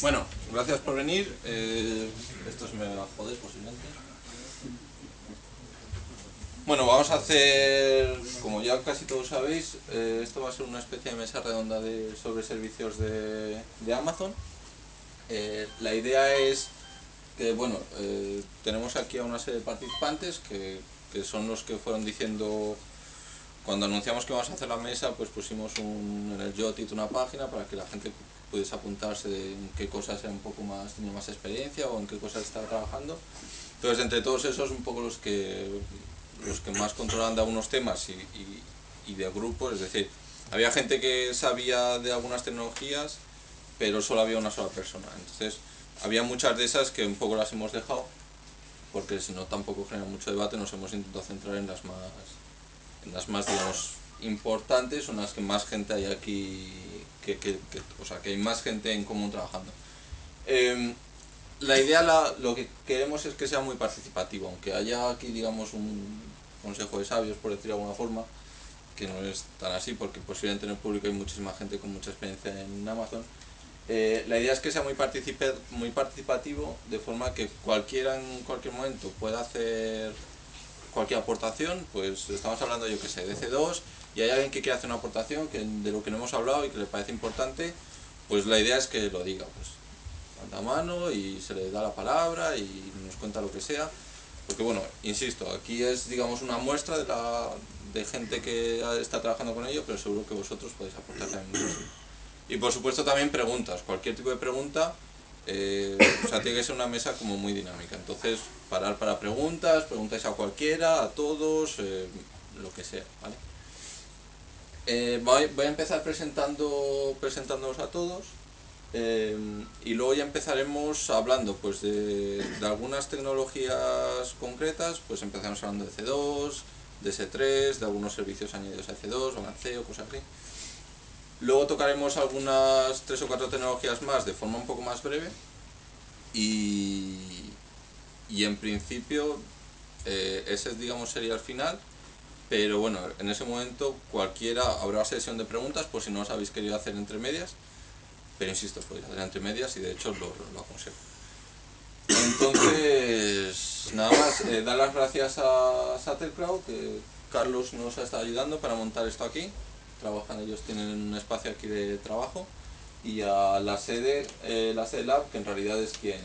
Bueno, gracias por venir. Esto se me va a joder posiblemente. Bueno, vamos a hacer, como ya casi todos sabéis, esto va a ser una especie de mesa redonda sobre servicios de Amazon. La idea es que, bueno, tenemos aquí a una serie de participantes que son los que fueron diciendo, cuando anunciamos que vamos a hacer la mesa, pues pusimos en el Jottit una página para que la gente pudiese apuntarse de en qué cosas era un poco más, tenía más experiencia o en qué cosas estaba trabajando. Entonces, entre todos esos, un poco los que más controlaban de algunos temas y de grupos, es decir, había gente que sabía de algunas tecnologías, pero solo había una sola persona. Entonces, había muchas de esas que un poco las hemos dejado, porque si no tampoco genera mucho debate. Nos hemos intentado centrar en las más digamos, importantes, o en las que más gente hay aquí, o sea, que hay más gente en común trabajando. La idea, lo que queremos es que sea muy participativo, aunque haya aquí, digamos, un consejo de sabios, por decirlo de alguna forma, que no es tan así, porque posiblemente en el público hay muchísima gente con mucha experiencia en Amazon. La idea es que sea muy participativo, de forma que cualquiera en cualquier momento pueda hacer cualquier aportación. Pues estamos hablando, yo que sé, de C2, y hay alguien que quiere hacer una aportación de lo que no hemos hablado y que le parece importante, pues la idea es que lo diga, pues levanta mano y se le da la palabra y nos cuenta lo que sea, porque bueno, insisto, aquí es, digamos, una muestra de gente que está trabajando con ello, pero seguro que vosotros podéis aportar también muchísimo. Y por supuesto también preguntas, cualquier tipo de pregunta. O sea, tiene que ser una mesa como muy dinámica. Entonces, parar para preguntáis a cualquiera, a todos, lo que sea, ¿vale? Voy a empezar presentándoos a todos, y luego ya empezaremos hablando pues de algunas tecnologías concretas. Pues empezamos hablando de C2, de S3, de algunos servicios añadidos a C2, balanceo, cosas así. Luego tocaremos algunas 3 o 4 tecnologías más de forma un poco más breve, y en principio ese, digamos, sería el final. Pero bueno, en ese momento cualquiera, habrá sesión de preguntas por si no os habéis querido hacer entre medias, pero insisto, podéis hacer entre medias y de hecho lo aconsejo. Entonces, nada más, dar las gracias a Shuttlecloud, que Carlos nos ha estado ayudando para montar esto aquí. Trabajan, ellos tienen un espacio aquí de trabajo, y a la sede Lab, que en realidad es quien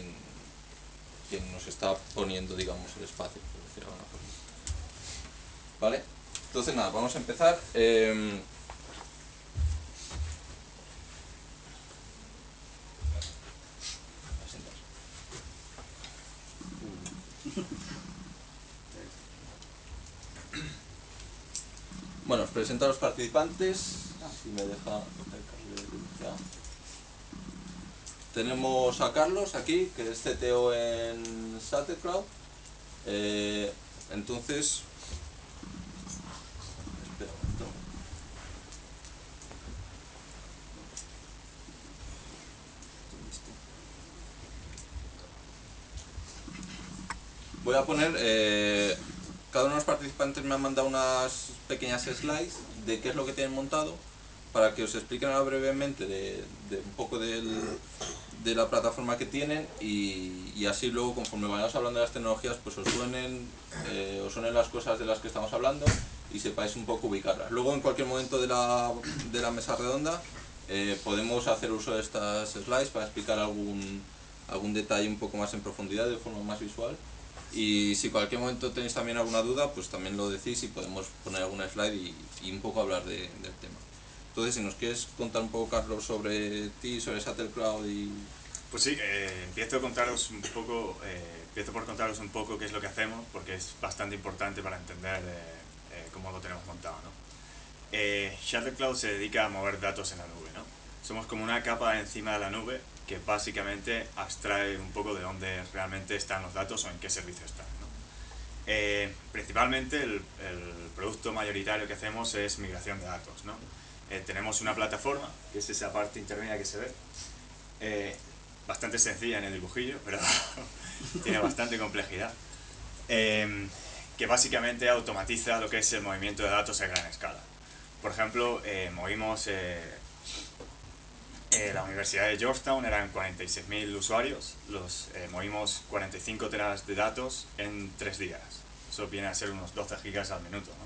nos está poniendo, digamos, el espacio, por decirlo de alguna forma. ¿Vale? Entonces nada, vamos a empezar. Bueno, os presento a los participantes, si me deja ya. Tenemos a Carlos aquí, que es CTO en Shuttlecloud. Entonces, espera un momento. Voy a poner, cada uno de los participantes me ha mandado unas pequeñas slides de qué es lo que tienen montado, para que os expliquen ahora brevemente de un poco de la plataforma que tienen, y así luego, conforme vayamos hablando de las tecnologías, pues os suenen las cosas de las que estamos hablando y sepáis un poco ubicarlas. Luego, en cualquier momento de la mesa redonda, podemos hacer uso de estas slides para explicar algún detalle un poco más en profundidad, de forma más visual. Y si en cualquier momento tenéis también alguna duda, pues también lo decís y podemos poner alguna slide y un poco hablar del tema. Entonces, si nos quieres contar un poco, Carlos, sobre ti, sobre Shuttlecloud y... Pues sí, empiezo por contaros un poco qué es lo que hacemos, porque es bastante importante para entender cómo lo tenemos montado, ¿no? Shuttlecloud se dedica a mover datos en la nube, ¿no? Somos como una capa encima de la nube que básicamente abstrae un poco de dónde realmente están los datos o en qué servicio están, ¿no? Principalmente el producto mayoritario que hacemos es migración de datos, ¿no? Tenemos una plataforma, que es esa parte intermedia que se ve, bastante sencilla en el dibujillo, pero tiene bastante complejidad, que básicamente automatiza lo que es el movimiento de datos a gran escala. Por ejemplo, movimos la Universidad de Georgetown, eran 46.000 usuarios, movimos 45 teras de datos en 3 días. Eso viene a ser unos 12 gigas al minuto, ¿no?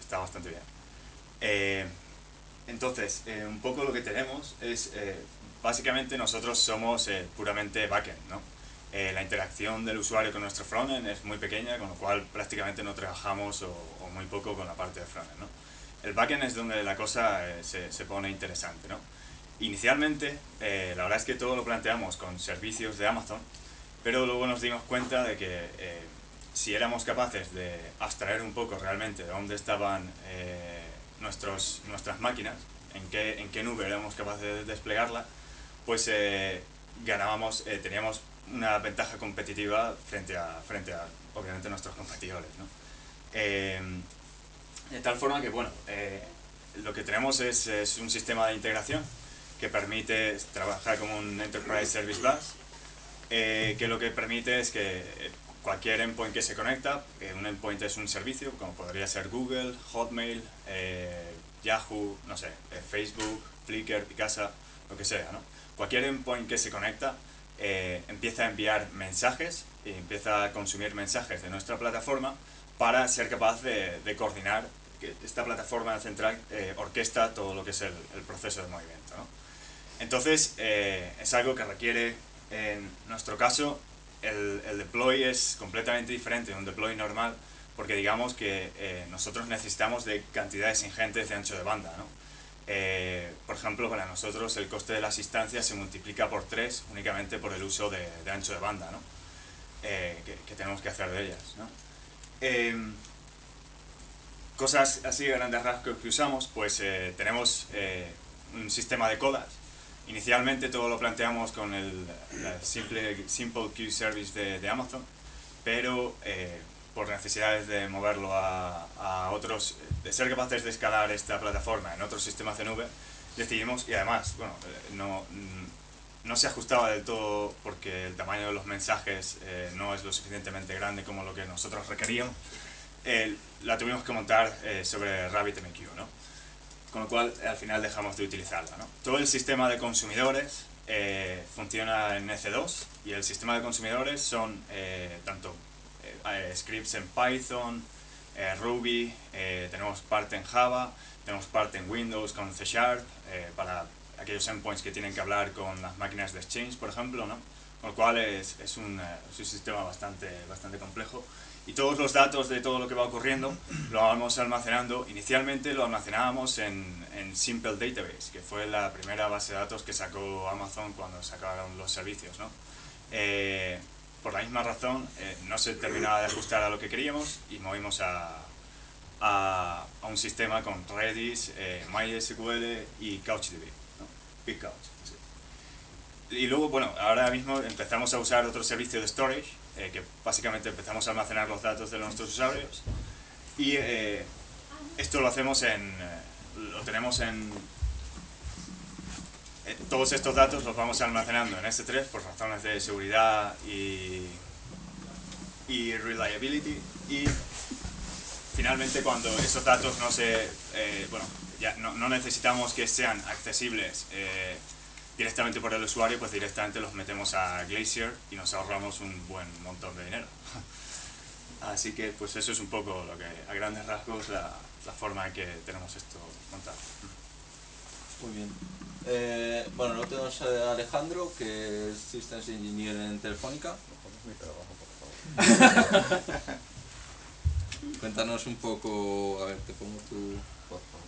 Está bastante bien. Entonces, un poco lo que tenemos es, básicamente nosotros somos puramente backend, ¿no? La interacción del usuario con nuestro frontend es muy pequeña, con lo cual prácticamente no trabajamos o muy poco con la parte de frontend, ¿no? El backend es donde la cosa se pone interesante, ¿no? Inicialmente, la verdad es que todo lo planteamos con servicios de Amazon, pero luego nos dimos cuenta de que si éramos capaces de abstraer un poco realmente de dónde estaban nuestras máquinas, en qué nube éramos capaces de desplegarla, pues ganábamos, teníamos una ventaja competitiva frente a obviamente, nuestros competidores, ¿no? De tal forma que, bueno, lo que tenemos es un sistema de integración que permite trabajar como un Enterprise Service Bus, que lo que permite es que cualquier endpoint que se conecta, un endpoint es un servicio, como podría ser Google, Hotmail, Yahoo, no sé, Facebook, Flickr, Picasa, lo que sea, ¿no? Cualquier endpoint que se conecta empieza a enviar mensajes y empieza a consumir mensajes de nuestra plataforma para ser capaz de coordinar que esta plataforma central orquesta todo lo que es el proceso de movimiento, ¿no? Entonces, es algo que requiere, en nuestro caso, el deploy es completamente diferente de un deploy normal, porque digamos que nosotros necesitamos de cantidades ingentes de ancho de banda, ¿no? Por ejemplo, para nosotros el coste de las instancias se multiplica por 3 únicamente por el uso de ancho de banda, ¿no? Que tenemos que hacer de ellas, ¿no? Cosas así de grandes rasgos que usamos, pues tenemos un sistema de codas. Inicialmente todo lo planteamos con la Simple Queue Service de Amazon, pero por necesidades de moverlo a otros, de ser capaces de escalar esta plataforma en otros sistemas de nube, decidimos, y además, bueno, no se ajustaba del todo porque el tamaño de los mensajes no es lo suficientemente grande como lo que nosotros requeríamos, la tuvimos que montar sobre RabbitMQ, ¿no? Con lo cual al final dejamos de utilizarla, ¿no? Todo el sistema de consumidores funciona en EC2 y el sistema de consumidores son tanto scripts en Python, Ruby, tenemos parte en Java, tenemos parte en Windows con C# para aquellos endpoints que tienen que hablar con las máquinas de Exchange, por ejemplo, ¿no? Con lo cual es un sistema bastante complejo. Y todos los datos de todo lo que va ocurriendo lo vamos almacenando. Inicialmente lo almacenábamos en Simple Database, que fue la primera base de datos que sacó Amazon cuando sacaron los servicios, ¿no? Por la misma razón, no se terminaba de ajustar a lo que queríamos y movimos a un sistema con Redis, MySQL y CouchDB, ¿no? BigCouch. Sí. Y luego, bueno, ahora mismo empezamos a usar otro servicio de storage, que básicamente empezamos a almacenar los datos de nuestros usuarios y esto lo hacemos lo tenemos todos estos datos los vamos almacenando en S3 por razones de seguridad y reliability, y finalmente cuando esos datos bueno, ya no necesitamos que sean accesibles directamente por el usuario, pues directamente los metemos a Glacier y nos ahorramos un buen montón de dinero. Así que pues eso es un poco lo que, a grandes rasgos, la forma en que tenemos esto montado. Muy bien. Bueno, luego tenemos a Alejandro, que es Systems Engineer en Telefónica. Mi trabajo, por favor. Cuéntanos un poco, a ver, te pongo tu... Por favor.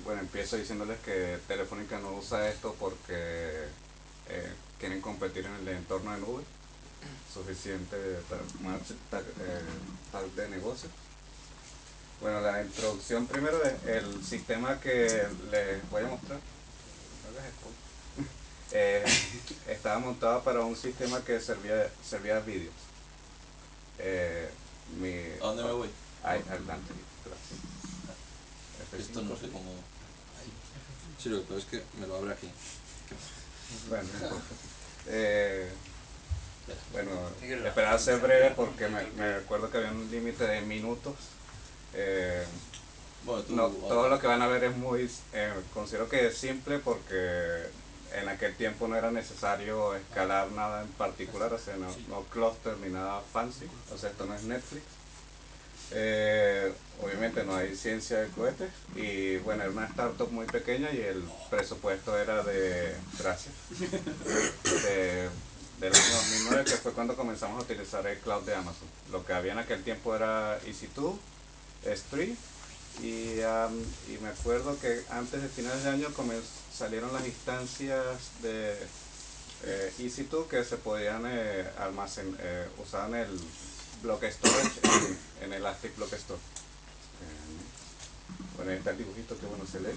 Bueno, empiezo diciéndoles que Telefónica no usa esto porque quieren competir en el entorno de nube suficiente tal de negocio. Bueno, la introducción primero del sistema que les voy a mostrar. No hagas spoiler. Estaba montado para un sistema que servía vídeos. ¿A dónde me voy? Adelante, gracias. Esto no sé cómo... Sí, lo que pasa es que me lo abre aquí. Bueno, no importa. Bueno, esperaba ser breve porque me recuerdo que había un límite de minutos. Eh, Bueno, tú, no, todo lo que van a ver es muy, considero que es simple porque en aquel tiempo no era necesario escalar nada en particular, o sea, no cluster ni nada fancy, o sea, esto no es Netflix. Obviamente no hay ciencia de cohetes y bueno, era una startup muy pequeña y el presupuesto era gracias, de, del año 2009, que fue cuando comenzamos a utilizar el cloud de Amazon. Lo que había en aquel tiempo era EC2, S3 y me acuerdo que antes de finales de año salieron las instancias de EC2 que se podían usar en el block storage en Elastic Block Store. Bueno, ahí está el dibujito que bueno se lee.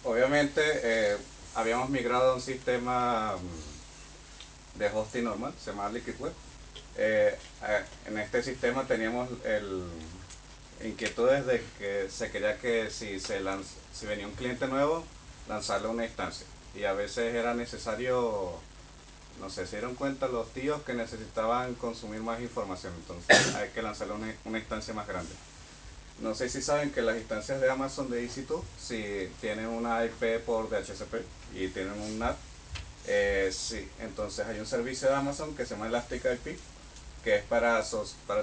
Obviamente habíamos migrado a un sistema de hosting normal, se llama Liquid Web. En este sistema teníamos inquietudes de que se quería que si venía un cliente nuevo, lanzarle una instancia. Y a veces era necesario, no sé, se dieron cuenta los tíos que necesitaban consumir más información, entonces hay que lanzarle una instancia más grande. No sé si saben que las instancias de Amazon de EC2 si tienen una IP por DHCP y tienen un NAT. Sí, entonces hay un servicio de Amazon que se llama Elastic IP, que es para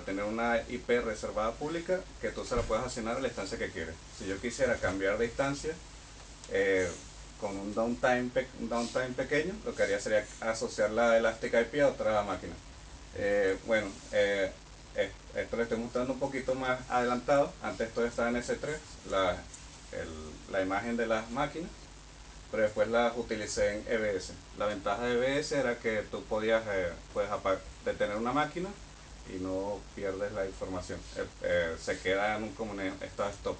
tener una IP reservada pública que tú se la puedes asignar a la instancia que quieres. Si yo quisiera cambiar de instancia con un downtime pequeño, lo que haría sería asociar la Elastic IP a otra máquina. Bueno, esto le estoy mostrando un poquito más adelantado. Antes todo estaba en S3, la imagen de las máquinas, pero después las utilicé en EBS. La ventaja de EBS era que tú puedes detener una máquina y no pierdes la información. Se queda como en estado stop.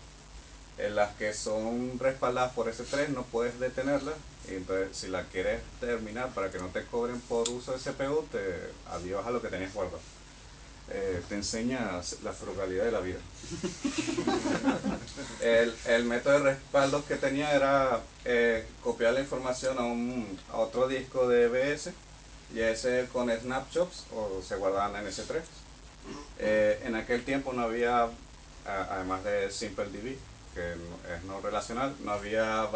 En las que son respaldadas por S3 no puedes detenerlas, y entonces si la quieres terminar para que no te cobren por uso de CPU, adiós a lo que tenías guardado. Te enseña la frugalidad de la vida. El método de respaldo que tenía era copiar la información a otro disco de EBS y ese con snapshots o se guardaban en S3. En aquel tiempo no había, además de SimpleDB, que es no relacional, no había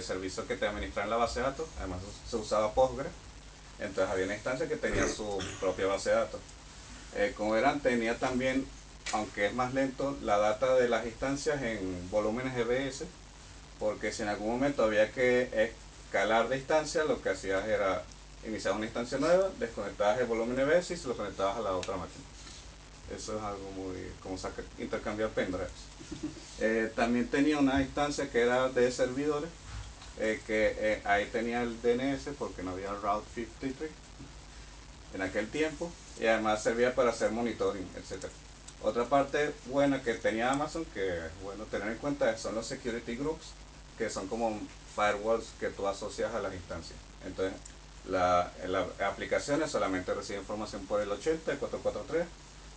servicio que te administrara en la base de datos, además se usaba Postgre, entonces había una instancia que tenía su propia base de datos. Como verán, tenía también, aunque es más lento, la data de las instancias en volúmenes EBS, porque si en algún momento había que escalar de instancia, lo que hacías era iniciar una instancia nueva, desconectabas el volumen EBS y se lo conectabas a la otra máquina. Eso es algo muy, como intercambiar pendrives. También tenía una instancia que era de servidores, ahí tenía el DNS porque no había Route 53 en aquel tiempo, y además servía para hacer monitoring, etc. Otra parte buena que tenía Amazon, que es bueno tener en cuenta, son los security groups, que son como firewalls que tú asocias a las instancias. Entonces, las aplicaciones solamente reciben información por el 80, el 443.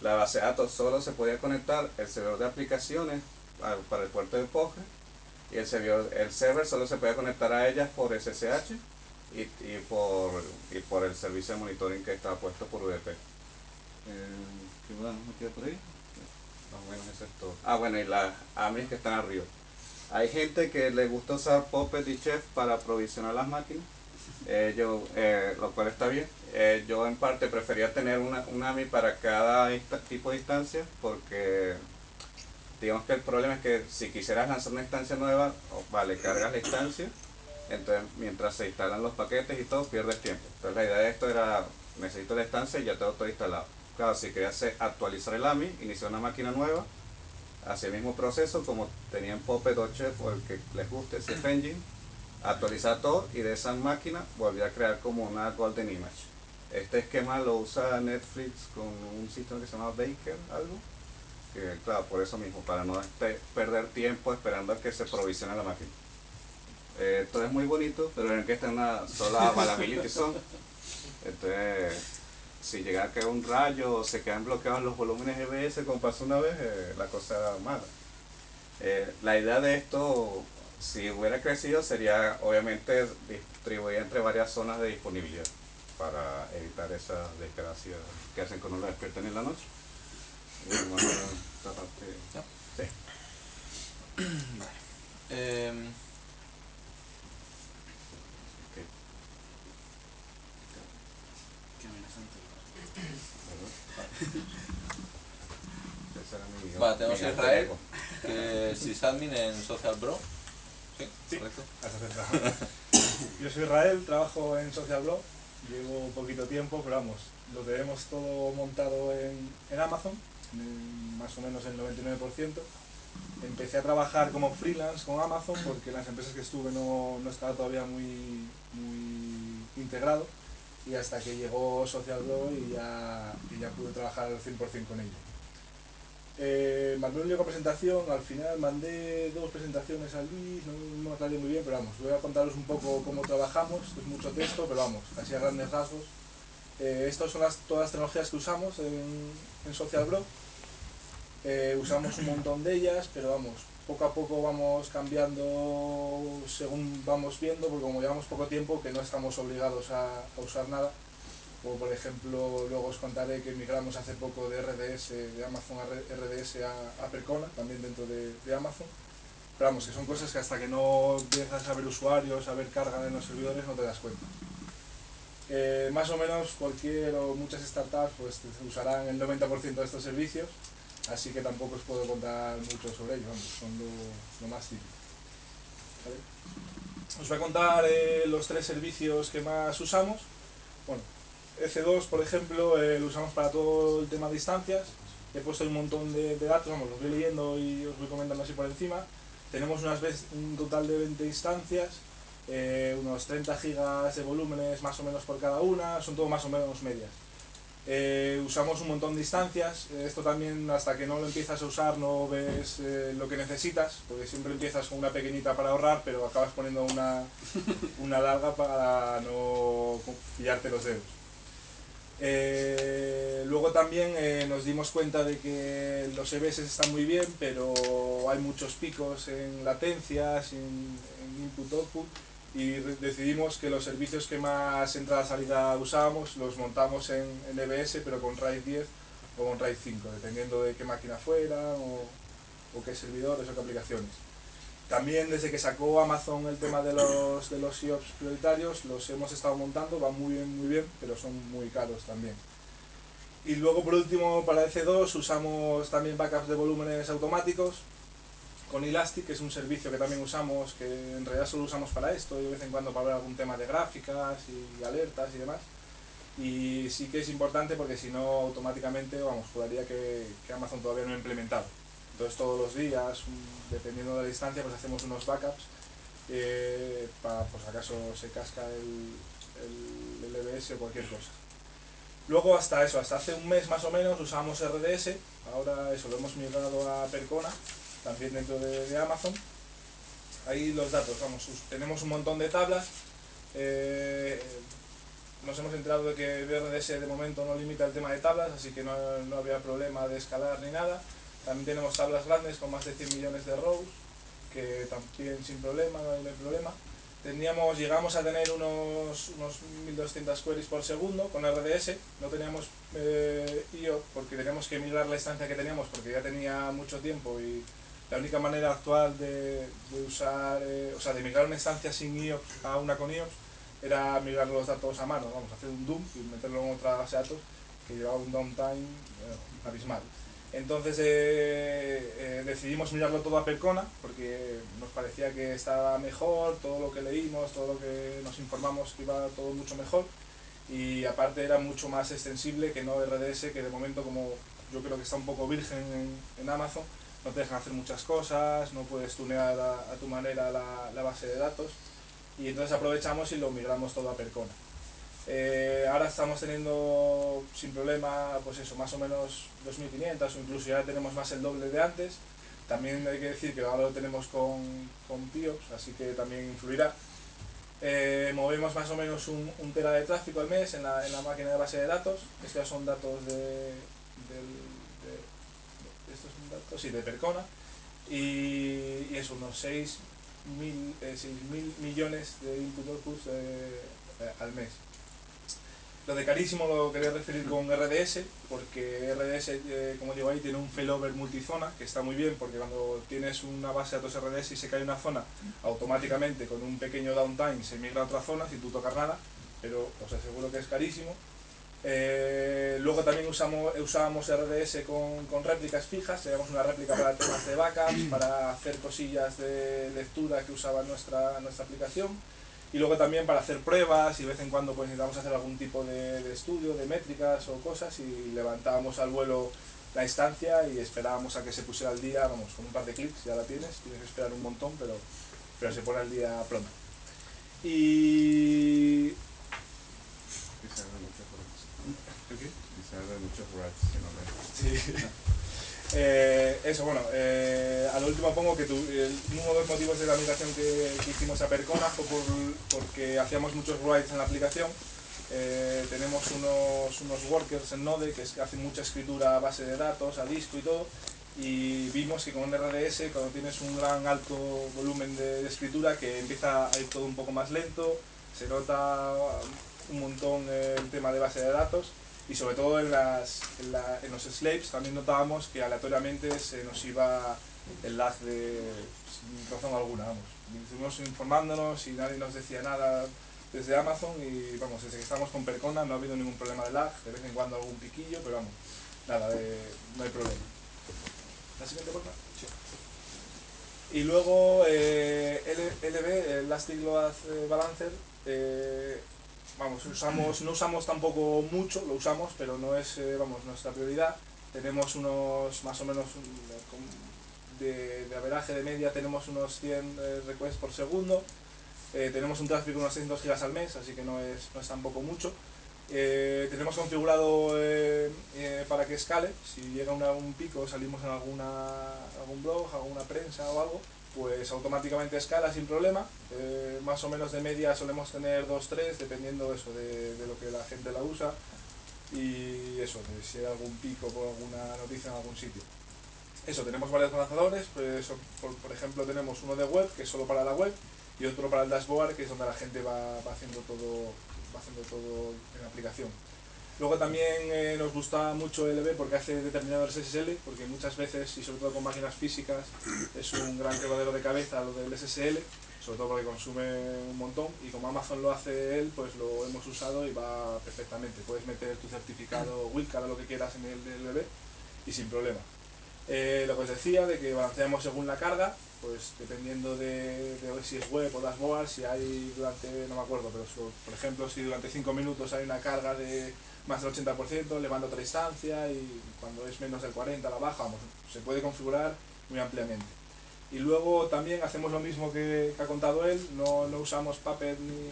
La base de datos solo se podía conectar el servidor de aplicaciones para el puerto de Postgre, y el server solo se podía conectar a ellas por SSH y por el servicio de monitoring que estaba puesto por UDP. ¿Qué más me queda por ahí? Más o menos eso es todo. Bueno, y las AMIs que están arriba. Hay gente que le gusta usar Puppet y Chef para aprovisionar las máquinas, lo cual está bien. Yo en parte prefería tener una AMI para cada tipo de instancia, porque digamos que el problema es que si quisieras lanzar una instancia nueva, vale, cargas la instancia, entonces mientras se instalan los paquetes y todo, pierdes tiempo. Entonces la idea de esto era, necesito la instancia y ya tengo todo instalado. Claro, si querías actualizar el AMI, iniciar una máquina nueva, hacía el mismo proceso como tenía en Puppet o Chef o el que les guste, Chef Engine, actualizar todo y de esa máquina volví a crear como una Golden Image. Este esquema lo usa Netflix con un sistema que se llama Baker, algo, que claro, por eso mismo, para no perder tiempo esperando a que se provisione la máquina. Todo es muy bonito, pero ven que está en una sola availability zone. Entonces, si llega a caer un rayo o se quedan bloqueados los volúmenes EBS como pasó una vez, la cosa era mala. La idea de esto, si hubiera crecido, sería obviamente distribuir entre varias zonas de disponibilidad. para evitar esas desgracias que hacen que uno lo despierten en la noche. Y bueno, esta parte, Ya. sí. Em, Ok, Qué amenazante. ¿verdad? Ese era mi Vale, tenemos mi a alter Israel, ego. que es sysadmin en Social Bro. Sí, Sí. correcto. Has acertado. Yo soy Israel, trabajo en Social Blog, llevo poquito tiempo, pero vamos, lo tenemos todo montado en Amazon, más o menos el 99%. Empecé a trabajar como freelance con Amazon porque en las empresas que estuve no estaba todavía muy integrado, y hasta que llegó Social Blog y ya pude trabajar al 100% con ello. Mandé una presentación, al final mandé 2 presentaciones a Luis, no me aclaré muy bien, pero vamos, voy a contaros un poco cómo trabajamos, es mucho texto, pero vamos, así a grandes rasgos. Estas son todas las tecnologías que usamos en Social Bro. Usamos un montón de ellas, pero vamos, poco a poco vamos cambiando según vamos viendo, porque como llevamos poco tiempo, que no estamos obligados a usar nada. O por ejemplo, luego os contaré que migramos hace poco de RDS, de Amazon a RDS a Percona, también dentro de Amazon. Pero vamos, que son cosas que hasta que no empiezas a ver usuarios, a ver carga en los servidores, no te das cuenta. Más o menos cualquier o muchas startups pues usarán el 90% de estos servicios, así que tampoco os puedo contar mucho sobre ello, vamos, son lo más típico. ¿Vale? Os voy a contar los 3 servicios que más usamos. Bueno, EC2, por ejemplo, lo usamos para todo el tema de instancias. He puesto un montón de datos, vamos, los voy leyendo y os voy comentando así por encima. Tenemos un total de 20 instancias, unos 30 gigas de volúmenes más o menos por cada una, son todo más o menos medias. Usamos un montón de instancias, esto también hasta que no lo empiezas a usar no ves lo que necesitas, porque siempre empiezas con una pequeñita para ahorrar, pero acabas poniendo una larga para no pillarte los dedos. Luego también nos dimos cuenta de que los EBS están muy bien, pero hay muchos picos en latencias, en input-output, y decidimos que los servicios que más entrada-salida usábamos los montamos en EBS, pero con RAID 10 o con RAID 5, dependiendo de qué máquina fuera o qué servidores o qué aplicaciones. También desde que sacó Amazon el tema de los IOPS prioritarios, los hemos estado montando, van muy bien, pero son muy caros también. Y luego por último para EC2 usamos también backups de volúmenes automáticos con Elastic, que es un servicio que también usamos, que en realidad solo usamos para esto y de vez en cuando para ver algún tema de gráficas y alertas y demás. Y sí que es importante porque si no automáticamente, vamos, juraría que Amazon todavía no ha implementado. Entonces todos los días, dependiendo de la distancia, pues hacemos unos backups para, pues acaso se casca el EBS o cualquier cosa. Luego hasta hace un mes más o menos usábamos RDS, ahora eso lo hemos migrado a Percona, también dentro de Amazon. Ahí los datos, vamos, tenemos un montón de tablas. Nos hemos enterado de que RDS de momento no limita el tema de tablas, así que no había problema de escalar ni nada. También tenemos tablas grandes con más de 100 millones de rows, que también sin problema, no hay problema. Llegamos a tener unos 1200 queries por segundo con RDS, no teníamos IO porque teníamos que migrar la instancia que teníamos porque ya tenía mucho tiempo y la única manera actual de usar, de migrar una instancia sin IOPS a una con IOPS era migrar los datos a mano, vamos a hacer un dump y meterlo en otra base de datos que llevaba un downtime abismal. Entonces decidimos mirarlo todo a Percona porque nos parecía que estaba mejor, todo lo que leímos, todo lo que nos informamos que iba todo mucho mejor, y aparte era mucho más extensible que no RDS, que de momento, como yo creo que está un poco virgen en Amazon, no te dejan hacer muchas cosas, no puedes tunear a tu manera la base de datos, y entonces aprovechamos y lo migramos todo a Percona. Ahora estamos teniendo sin problema, pues eso, más o menos 2500 o incluso ya tenemos más el doble de antes. También hay que decir que ahora lo tenemos con PIOPS, así que también influirá. Movemos más o menos un tera de tráfico al mes en la máquina de base de datos. Estos ya son datos estos son datos, sí, de Percona. Y eso, unos 6.000 millones de input outputs al mes. Lo de carísimo lo quería referir con RDS, porque RDS, como digo ahí, tiene un failover multizona, que está muy bien, porque cuando tienes una base de datos RDS y se cae una zona, automáticamente con un pequeño downtime se migra a otra zona sin tú tocar nada, pero os aseguro que es carísimo. Luego también usábamos RDS con réplicas fijas, teníamos una réplica para temas de backups, para hacer cosillas de lectura que usaba nuestra aplicación, y luego también para hacer pruebas y de vez en cuando pues necesitábamos hacer algún tipo de estudio, de métricas o cosas, y levantábamos al vuelo la instancia y esperábamos a que se pusiera al día, vamos, con un par de clics ya la tienes que esperar un montón, pero se pone al día pronto. Y... Quizás de muchos writes. ¿qué? Quizás de muchos writes, si no Sí. Eso, bueno, a lo último pongo que uno de los motivos de la migración que hicimos a Percona fue porque hacíamos muchos writes en la aplicación. Tenemos unos workers en Node que hacen mucha escritura a base de datos, a disco y todo, y vimos que con un RDS, cuando tienes un gran alto volumen de escritura, que empieza a ir todo un poco más lento, se nota un montón el tema de base de datos, y sobre todo en los slaves también notábamos que aleatoriamente se nos iba el lag sin razón alguna, vamos. Estuvimos informándonos y nadie nos decía nada desde Amazon, y vamos, desde que estamos con Percona no ha habido ningún problema de lag, de vez en cuando algún piquillo, pero vamos, nada, no hay problema. ¿La siguiente, por favor? Sí. Y luego LB, Elastic Load Balancer, vamos, no usamos tampoco mucho, lo usamos, pero no es vamos, nuestra prioridad. Tenemos unos, más o menos, de averaje de media, tenemos unos 100 requests por segundo. Tenemos un tráfico de unos 600 gigas al mes, así que no es tampoco mucho. Tenemos configurado para que escale. Si llega un pico, salimos en algún blog, alguna prensa o algo, pues automáticamente escala sin problema. Más o menos de media solemos tener 2-3, dependiendo eso, de lo que la gente la usa, y eso, de si hay algún pico por alguna noticia en algún sitio. Eso, tenemos varios balanceadores, pues por ejemplo tenemos uno de web, que es solo para la web, y otro para el dashboard, que es donde la gente va haciendo todo en la aplicación. Luego también nos gusta mucho LB porque hace determinados SSL, porque muchas veces, y sobre todo con máquinas físicas, es un gran quebradero de cabeza lo del SSL, sobre todo porque consume un montón, y como Amazon lo hace él, pues lo hemos usado y va perfectamente. Puedes meter tu certificado Wildcard o lo que quieras en el LB y sin problema. Lo que os decía, de que balanceamos según la carga, pues dependiendo de si es web o dashboard, si hay durante, no me acuerdo, pero por ejemplo, si durante 5 minutos hay una carga de más del 80%, le mando otra instancia, y cuando es menos del 40% la baja, vamos, se puede configurar muy ampliamente. Y luego también hacemos lo mismo que ha contado él, no usamos Puppet ni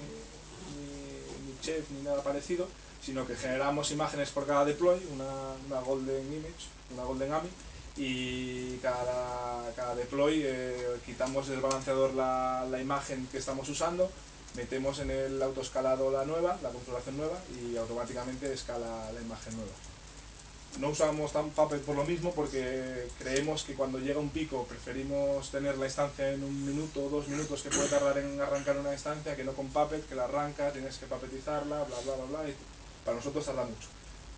Chef ni nada parecido, sino que generamos imágenes por cada deploy, una golden image, una golden AMI, y cada deploy quitamos del balanceador la imagen que estamos usando, metemos en el autoescalado la configuración nueva, y automáticamente escala la imagen nueva. No usamos tan Puppet por lo mismo, porque creemos que cuando llega un pico preferimos tener la instancia en 1 minuto o 2 minutos que puede tardar en arrancar una instancia, que no con Puppet, que la arranca, tienes que puppetizarla, bla bla bla bla, y para nosotros tarda mucho.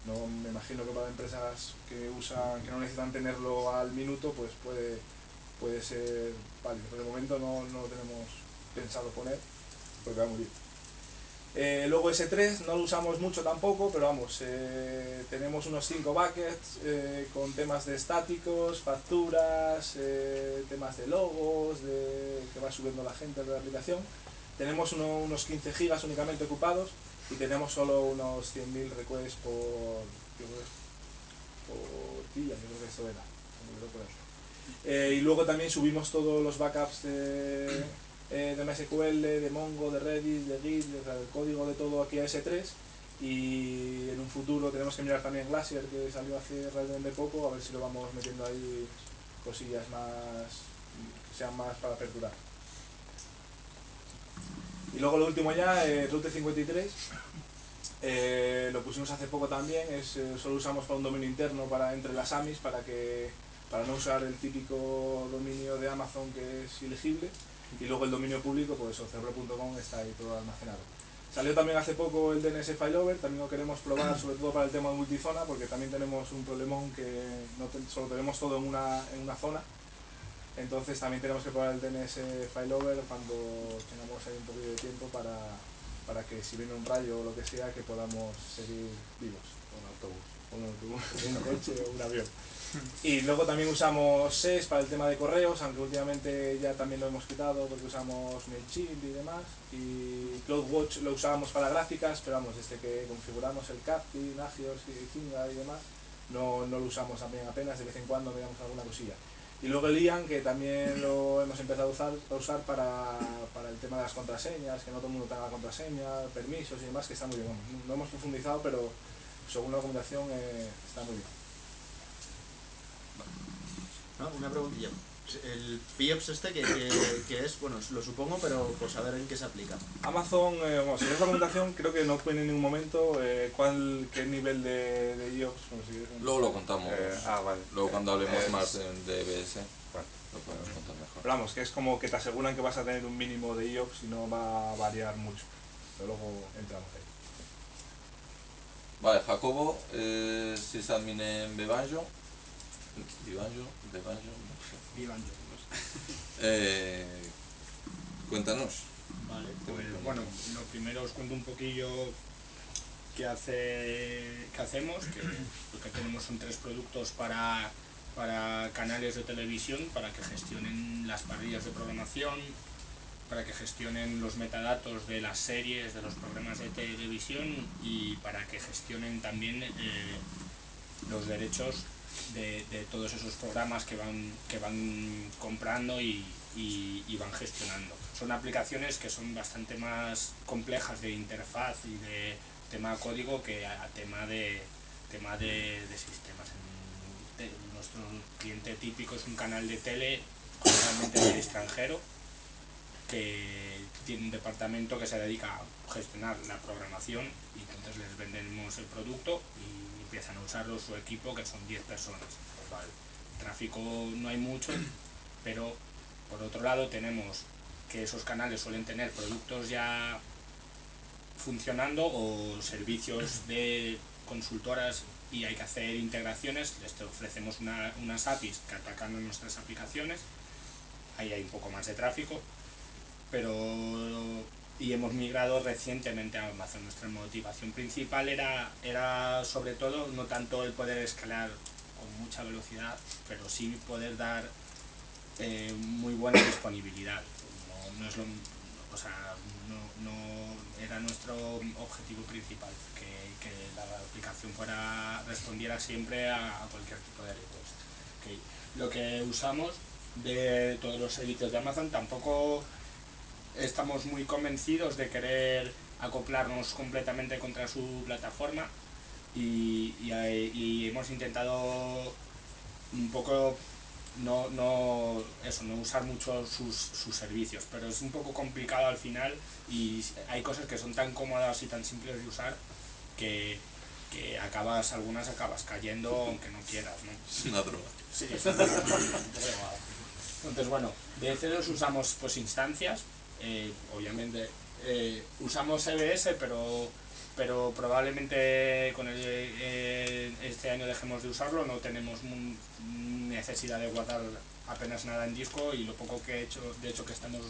No, me imagino que para empresas que no necesitan tenerlo al minuto, pues puede ser válido, pero de momento no lo tenemos pensado poner porque va a morir. Luego S3 no lo usamos mucho tampoco, pero vamos, tenemos unos 5 buckets con temas de estáticos, facturas, temas de logos, que va subiendo la gente de la aplicación. Tenemos unos 15 gigas únicamente ocupados, y tenemos solo unos 100.000 requests por día, yo creo que esto era. Y luego también subimos todos los backups de MySQL, de Mongo, de Redis, de Git, del código de todo aquí a S3, y en un futuro tenemos que mirar también Glacier, que salió hace relativamente poco, a ver si lo vamos metiendo ahí cosillas más que sean más para aperturar. Y luego lo último ya, Route 53, lo pusimos hace poco también, solo usamos para un dominio interno entre las AMIs, para no usar el típico dominio de Amazon que es ilegible, y luego el dominio público, pues cerebro.com está ahí todo almacenado. Salió también hace poco el DNS Failover, también lo queremos probar, sobre todo para el tema de multizona, porque también tenemos un problemón que solo tenemos todo en una zona. Entonces también tenemos que probar el DNS Failover cuando tengamos ahí un poquito de tiempo para que si viene un rayo o lo que sea, que podamos seguir vivos, o un autobús, un coche o un avión. Y luego también usamos SES para el tema de correos, aunque últimamente ya también lo hemos quitado porque usamos MailChimp y demás. Y CloudWatch lo usábamos para gráficas, pero vamos, desde que configuramos el CAPTI, Nagios y Zinga y demás, no lo usamos también apenas, de vez en cuando miramos alguna cosilla. Y luego el IAN, que también lo hemos empezado a usar para el tema de las contraseñas, que no todo el mundo tenga la contraseña, permisos y demás, que está muy bien. Vamos, no hemos profundizado, pero según la documentación está muy bien. ¿No? Una preguntilla. El PIOPS este, que es, bueno, lo supongo, pero por saber en qué se aplica. Amazon, bueno, si ves la documentación, creo que no pone en ningún momento qué nivel de IOPS. Bueno, si Luego lo contamos. Vale. Luego cuando hablemos más de EBS, Bueno. lo podemos contar mejor. Pero vamos, que es como que te aseguran que vas a tener un mínimo de IOPS y no va a variar mucho. Pero luego entramos ahí. Vale, Jacobo es sysadmin en Bebanjo. Bebanjo, no sé. Vivan yo. Cuéntanos. Vale, pues bueno, lo primero os cuento un poquillo qué hacemos, que lo que tenemos son 3 productos para canales de televisión, para que gestionen las parrillas de programación, para que gestionen los metadatos de las series, de los programas de televisión y para que gestionen también los derechos de todos esos programas que van comprando y van gestionando. Son aplicaciones que son bastante más complejas de interfaz y de tema código que a tema de sistemas. Nuestro cliente típico es un canal de tele generalmente del extranjero que tiene un departamento que se dedica a gestionar la programación y entonces les vendemos el producto y empiezan a usarlo su equipo, que son 10 personas. Pues vale, tráfico no hay mucho, pero por otro lado tenemos que esos canales suelen tener productos ya funcionando o servicios de consultoras y hay que hacer integraciones, les ofrecemos unas APIs que atacan a nuestras aplicaciones, ahí hay un poco más de tráfico, y hemos migrado recientemente a Amazon. Nuestra motivación principal era sobre todo no tanto el poder escalar con mucha velocidad, pero sí poder dar muy buena disponibilidad. No es o sea, no era nuestro objetivo principal, que la aplicación respondiera siempre a cualquier tipo de request. Okay. Lo que usamos de todos los servicios de Amazon, tampoco estamos muy convencidos de querer acoplarnos completamente contra su plataforma y hemos intentado un poco no usar mucho sus servicios, pero es un poco complicado al final y hay cosas que son tan cómodas y tan simples de usar que algunas acabas cayendo aunque no quieras, ¿no? Es una droga. Sí, es una droga. Entonces bueno, de EC2 usamos pues instancias, obviamente usamos EBS, pero probablemente con este año dejemos de usarlo, no tenemos necesidad de guardar apenas nada en disco y lo poco que he hecho, de hecho que estamos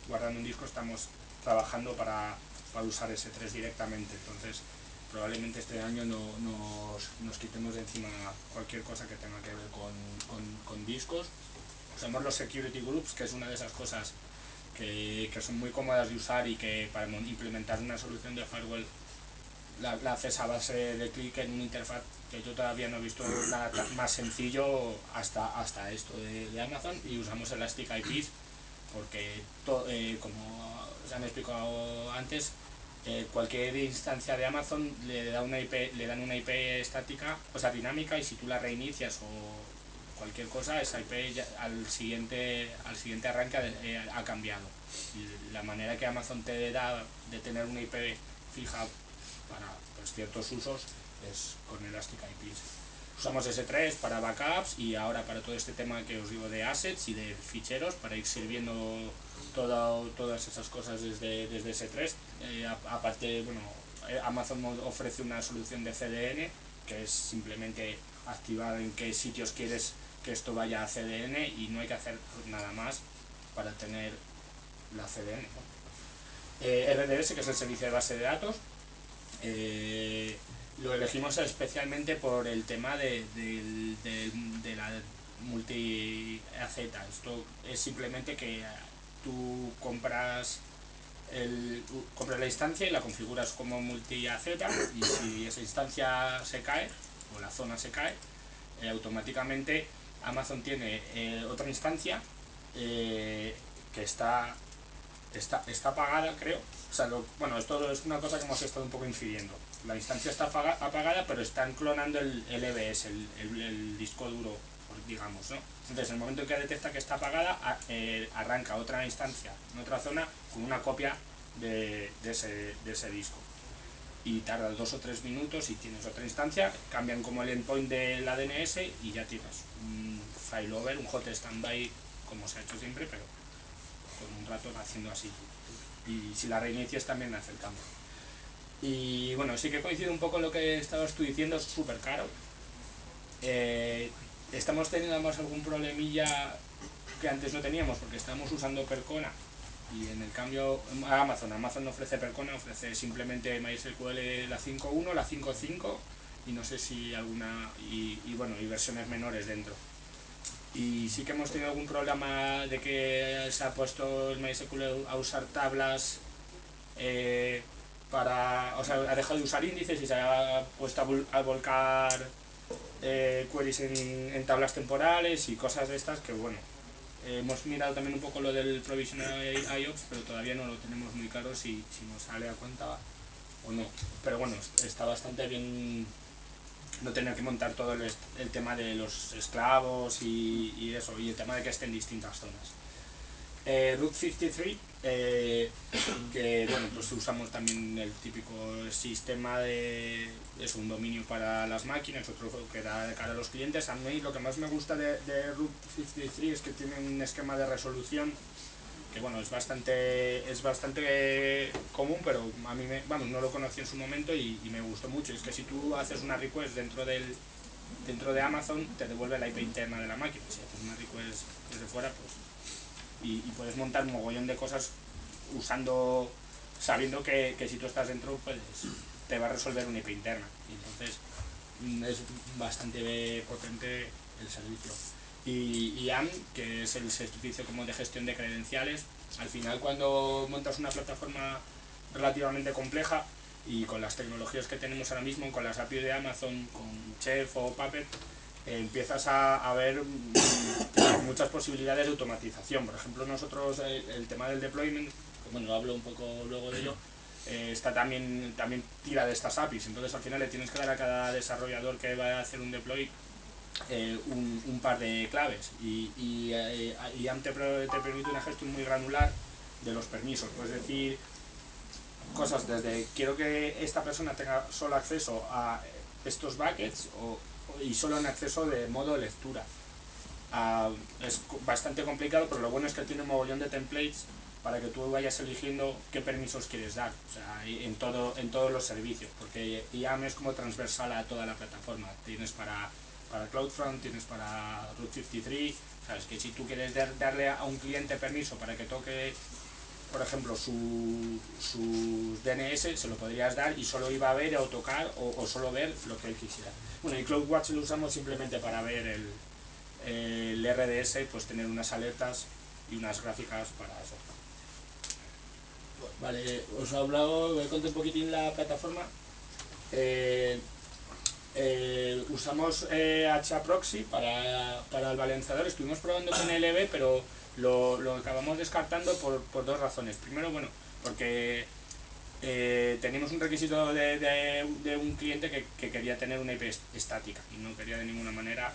guardando en disco, estamos trabajando para usar S3 directamente, entonces probablemente este año nos quitemos de encima cualquier cosa que tenga que ver con discos. Usamos los security groups, que es una de esas cosas que son muy cómodas de usar y que para implementar una solución de firewall la haces a base de clic en una interfaz, que yo todavía no he visto nada más sencillo hasta esto de Amazon, y usamos Elastic IPs porque como os han explicado antes, cualquier instancia de Amazon le dan una IP estática, o sea dinámica, y si tú la reinicias o cualquier cosa, esa IP al siguiente arranque ha cambiado. Y la manera que Amazon te da de tener una IP fija para pues, ciertos usos es con Elastic IPs. Usamos S3 para backups y ahora para todo este tema que os digo de assets y de ficheros, para ir sirviendo todas esas cosas desde S3. Aparte, bueno, Amazon ofrece una solución de CDN, que es simplemente activar en qué sitios quieres que esto vaya a CDN y no hay que hacer nada más para tener la CDN, ¿no? RDS, que es el servicio de base de datos, lo elegimos especialmente por el tema de la multi-AZ. Esto es simplemente que tú compras la instancia y la configuras como multi-AZ, y si esa instancia se cae o la zona se cae, automáticamente Amazon tiene otra instancia que está apagada, creo. O sea, bueno, esto es una cosa que hemos estado un poco infiriendo. La instancia está apagada, pero están clonando el EBS, el disco duro, digamos, ¿no? Entonces, en el momento en que detecta que está apagada, arranca otra instancia en otra zona con una copia de ese disco. Y tarda 2 o 3 minutos y tienes otra instancia, cambian como el endpoint del DNS y ya tienes un failover, un hot standby, como se ha hecho siempre, pero con un rato haciendo así. Y si la reinicias también hace el cambio. Y bueno, sí que coincide un poco en lo que estabas tú diciendo, es súper caro. Estamos teniendo además algún problemilla que antes no teníamos, porque estábamos usando Percona, y en el cambio Amazon no ofrece Percona, ofrece simplemente MySQL la 5.1, la 5.5 y no sé si alguna, y bueno, y versiones menores dentro. Y sí que hemos tenido algún problema de que se ha puesto el MySQL a usar tablas o sea, ha dejado de usar índices y se ha puesto a volcar queries en tablas temporales y cosas de estas que, bueno, hemos mirado también un poco lo del Provisional IOPS, pero todavía no lo tenemos muy claro si nos sale a cuenta o no. Pero bueno, está bastante bien no tener que montar todo el tema de los esclavos y eso, y el tema de que esté en distintas zonas. Route 53, que bueno, pues usamos también el típico sistema de un dominio para las máquinas, otro que da de cara a los clientes. A mí lo que más me gusta de Route 53 es que tiene un esquema de resolución que bueno, es bastante común, pero a mí no lo conocí en su momento y me gustó mucho. Es que si tú haces una request dentro de Amazon, te devuelve la IP interna de la máquina. Si haces una request desde fuera, pues y puedes montar un mogollón de cosas sabiendo que si tú estás dentro, pues te va a resolver una IP interna. Y entonces es bastante potente el servicio. Y IAM, que es el servicio como de gestión de credenciales, al final cuando montas una plataforma relativamente compleja y con las tecnologías que tenemos ahora mismo, con las APIs de Amazon, con Chef o Puppet, empiezas a ver muchas posibilidades de automatización. Por ejemplo, nosotros el tema del deployment, que bueno, hablo un poco luego de ello, está también tira de estas APIs. Entonces al final le tienes que dar a cada desarrollador que va a hacer un deploy un par de claves y IAM te permite una gestión muy granular de los permisos. Puedes decir cosas desde quiero que esta persona tenga solo acceso a estos buckets y solo en acceso de modo lectura. Es bastante complicado, pero lo bueno es que tiene un mogollón de templates para que tú vayas eligiendo qué permisos quieres dar, o sea, en todos los servicios, porque IAM es como transversal a toda la plataforma. Tienes para CloudFront, tienes para Route 53, sabes que si tú quieres darle a un cliente permiso para que toque, por ejemplo, sus DNS, se lo podrías dar y solo iba a ver o tocar o solo ver lo que él quisiera. Bueno, y CloudWatch lo usamos simplemente para ver el RDS, pues tener unas alertas y unas gráficas para eso. Vale, os he hablado, voy a contar un poquitín la plataforma. Usamos HAProxy para el balanceador. Estuvimos probando con LB, pero lo acabamos descartando por dos razones. Primero, bueno, porque teníamos un requisito de un cliente que quería tener una IP estática y no quería de ninguna manera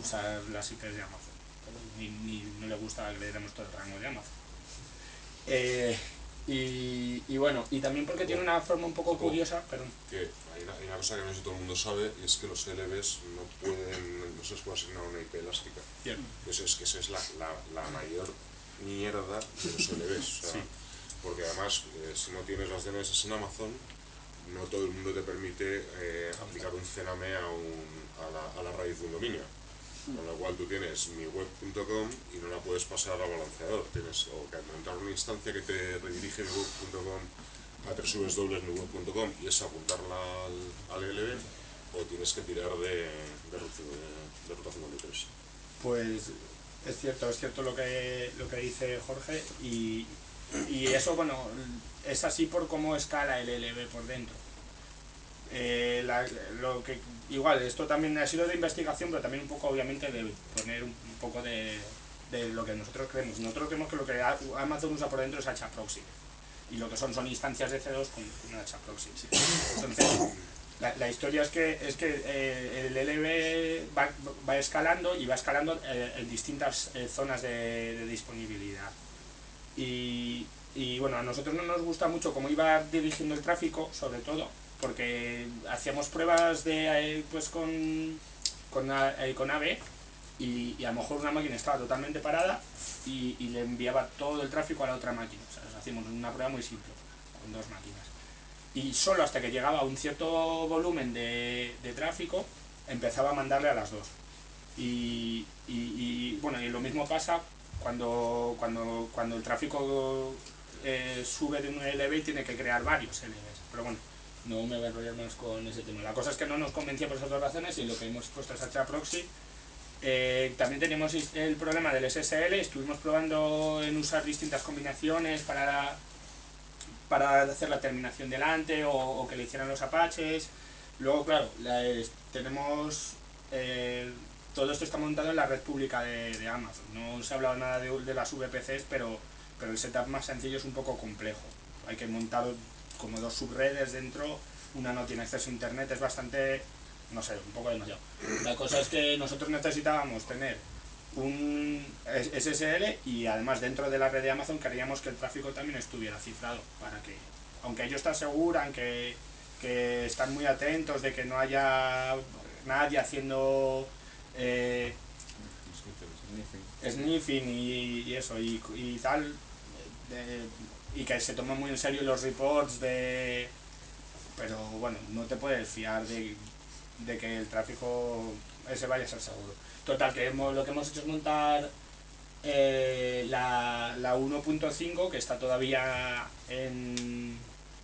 usar las IPs de Amazon. Ni no le gusta que le demos todo el rango de Amazon. Y bueno, y también porque tiene una forma un poco curiosa, perdón. Que hay una cosa que no sé si todo el mundo sabe, y es que los LBs no se les puede asignar una IP elástica. Cierto. Esa es la mayor mierda de los LVs. O sea, porque además, si no tienes las DNS en Amazon, no todo el mundo te permite aplicar un CNAME a la raíz de un dominio. Con lo cual tú tienes miweb.com y no la puedes pasar al balanceador. Tienes o que montar una instancia que te redirige miweb.com a www.miweb.com y es apuntarla al LV, o tienes que tirar de ruta 53. Pues es cierto lo que dice Jorge, y eso, bueno, es así por cómo escala el LV por dentro. Lo que igual, esto también ha sido de investigación, pero también un poco, obviamente, de poner un poco de lo que nosotros creemos. Nosotros creemos que lo que Amazon usa por dentro es HAProxy, y lo que son instancias de C2 con una HAProxy. Entonces, la historia es que el LV va escalando, y va escalando en distintas zonas de disponibilidad. Y bueno, a nosotros no nos gusta mucho cómo iba dirigiendo el tráfico, sobre todo porque hacíamos pruebas de pues con AV, y a lo mejor una máquina estaba totalmente parada y le enviaba todo el tráfico a la otra máquina. O sea, hacíamos una prueba muy simple con dos máquinas, y solo hasta que llegaba a un cierto volumen de tráfico empezaba a mandarle a las dos. Y bueno, y lo mismo pasa cuando el tráfico sube de un LV y tiene que crear varios LVs. Pero bueno, no me voy a enrollar más con ese tema. La cosa es que no nos convencía por esas dos razones, y lo que hemos puesto es HAProxy. También teníamos el problema del SSL. Estuvimos probando en usar distintas combinaciones para hacer la terminación delante, o que le hicieran los apaches. Luego, claro, tenemos todo esto está montado en la red pública de Amazon. No se ha hablado nada de las VPCs, pero el setup más sencillo es un poco complejo. Hay que montar como dos subredes dentro, una no tiene acceso a internet, es bastante, no sé, un poco demasiado. La cosa es que nosotros necesitábamos tener un SSL, y además dentro de la red de Amazon queríamos que el tráfico también estuviera cifrado, para que, aunque ellos te aseguran que están muy atentos de que no haya nadie haciendo sniffing y eso y tal, y que se toman muy en serio los reports pero bueno, no te puedes fiar de que el tráfico ese vaya a ser seguro. Total, que lo que hemos hecho es montar la 1.5, que está todavía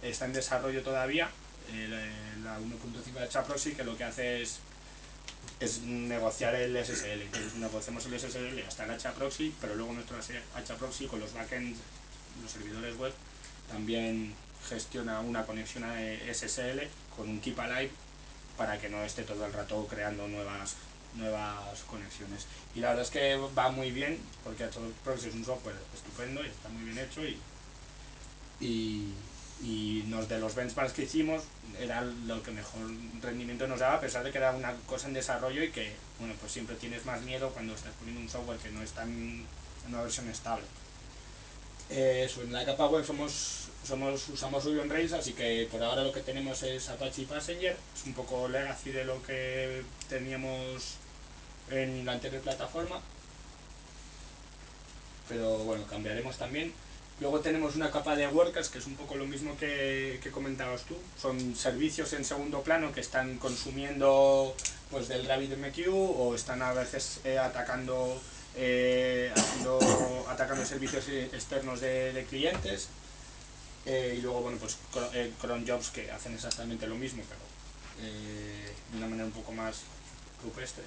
está en desarrollo todavía, la 1.5 de HAProxy, que lo que hace es negociar el SSL. Entonces negociamos el SSL hasta el HAProxy, pero luego nuestro HAProxy con los backends, los servidores web, también gestiona una conexión a SSL con un keep alive, para que no esté todo el rato creando nuevas conexiones. Y la verdad es que va muy bien, porque HAProxy es un software estupendo y está muy bien hecho, y de los benchmarks que hicimos era lo que mejor rendimiento nos daba, a pesar de que era una cosa en desarrollo, y que, bueno, pues siempre tienes más miedo cuando estás poniendo un software que no está en una versión estable. En la capa web usamos Ruby on Rails, así que por ahora lo que tenemos es Apache Passenger. Es un poco legacy de lo que teníamos en la anterior plataforma, pero bueno, cambiaremos también. Luego tenemos una capa de workers, que es un poco lo mismo que comentabas tú. Son servicios en segundo plano que están consumiendo pues del RabbitMQ, o están a veces atacando servicios externos de clientes. Y luego, bueno, pues cron jobs, que hacen exactamente lo mismo, pero de una manera un poco más rupestre.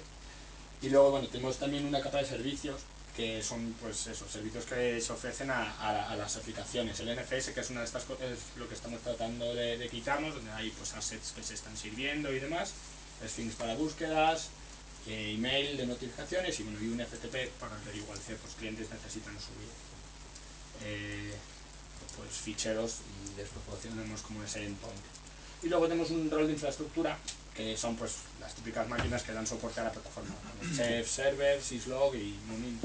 Y luego, bueno, tenemos también una capa de servicios, que son pues esos servicios que se ofrecen a las aplicaciones. El NFS, que es una de estas cosas, es lo que estamos tratando de quitarnos, donde hay pues assets que se están sirviendo y demás, strings para búsquedas, email de notificaciones, y bueno, y un FTP para que igual pues clientes necesitan subir pues ficheros, y les proporcionamos como ese endpoint. Y luego tenemos un rol de infraestructura, que son pues las típicas máquinas que dan soporte a la plataforma, como Chef, Server, Syslog y Moomin.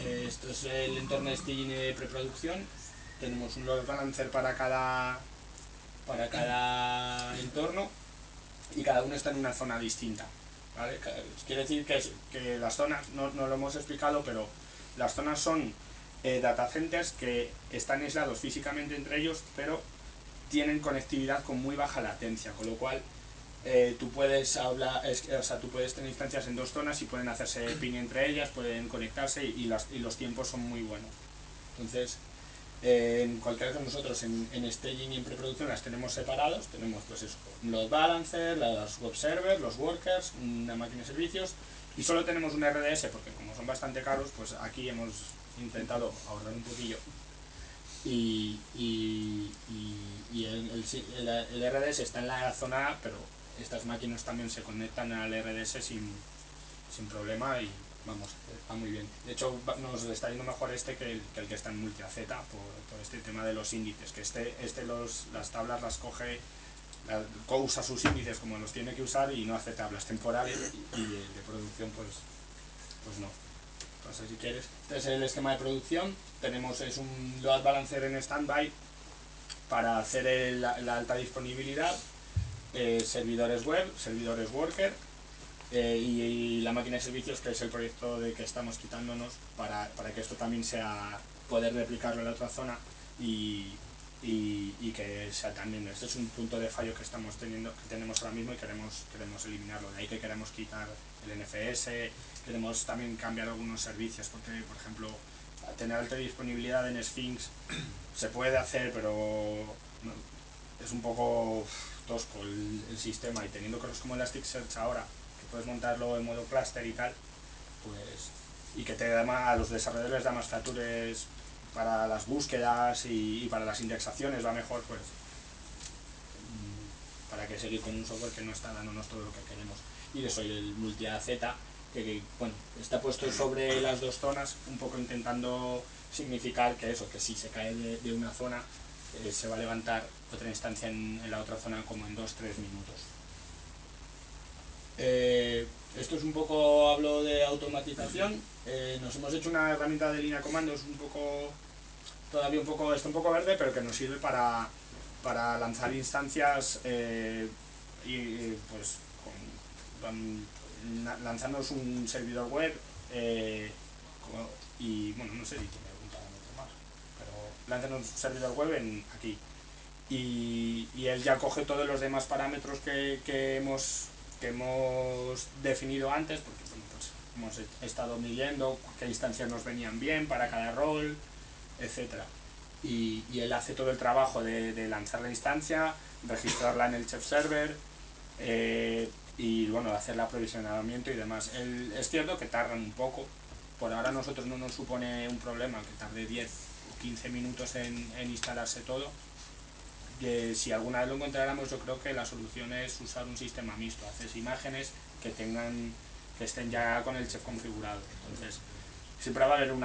Esto es el entorno Staging de preproducción. Tenemos un load balancer para cada entorno, y cada uno está en una zona distinta, ¿vale? Quiere decir que las zonas, no lo hemos explicado, pero Las zonas son data centers que están aislados físicamente entre ellos, pero tienen conectividad con muy baja latencia, con lo cual tú puedes tú puedes tener instancias en dos zonas y pueden hacerse ping entre ellas, pueden conectarse y los tiempos son muy buenos. Entonces, en cualquiera de nosotros en staging y en preproducción las tenemos separados, tenemos pues eso, los balancers, las web servers, los workers, una máquina de servicios y solo tenemos un RDS porque como son bastante caros, pues aquí hemos intentado ahorrar un poquillo y el RDS está en la zona A, pero estas máquinas también se conectan al RDS sin problema y vamos, va muy bien. De hecho nos está yendo mejor que el que está en multi-AZ por este tema de los índices, que las tablas las coge, usa sus índices como los tiene que usar y no hace tablas temporales y de producción pues no. Entonces si quieres, este es el esquema de producción, es un load balancer en standby para hacer la alta disponibilidad, servidores web, servidores worker y la máquina de servicios, que es el proyecto de que estamos quitándonos para que esto también sea poder replicarlo en la otra zona y que sea también, este es un punto de fallo que tenemos ahora mismo y queremos eliminarlo, de ahí que queremos quitar el NFS, queremos también cambiar algunos servicios porque por ejemplo tener alta disponibilidad en Sphinx se puede hacer pero es un poco tosco el sistema y teniendo cosas como Elasticsearch ahora que puedes montarlo en modo cluster y tal pues y que a los desarrolladores da más features para las búsquedas y para las indexaciones va mejor pues para que seguir con un software que no está dándonos todo lo que queremos y eso y el multi-AZ que bueno, está puesto sobre las dos zonas un poco intentando significar que si se cae de una zona se va a levantar otra instancia en la otra zona como en 2-3 minutos. Esto es un poco, hablo de automatización, nos hemos hecho una herramienta de línea de comandos todavía está un poco verde, pero que nos sirve para lanzar instancias pues lanzarnos un servidor web y bueno, no sé si tiene algún parámetro más, pero lanzarnos un servidor web aquí y él ya coge todos los demás parámetros que hemos definido antes porque bueno, pues hemos estado midiendo qué instancias nos venían bien para cada rol, etcétera y él hace todo el trabajo de lanzar la instancia, registrarla en el chef server y bueno, hacer el aprovisionamiento y demás. Es cierto que tardan un poco, por ahora a nosotros no nos supone un problema que tarde 10 o 15 minutos en instalarse todo. Si alguna vez lo encontráramos, yo creo que la solución es usar un sistema mixto, haces imágenes que estén ya con el chef configurado. Entonces siempre va a haber un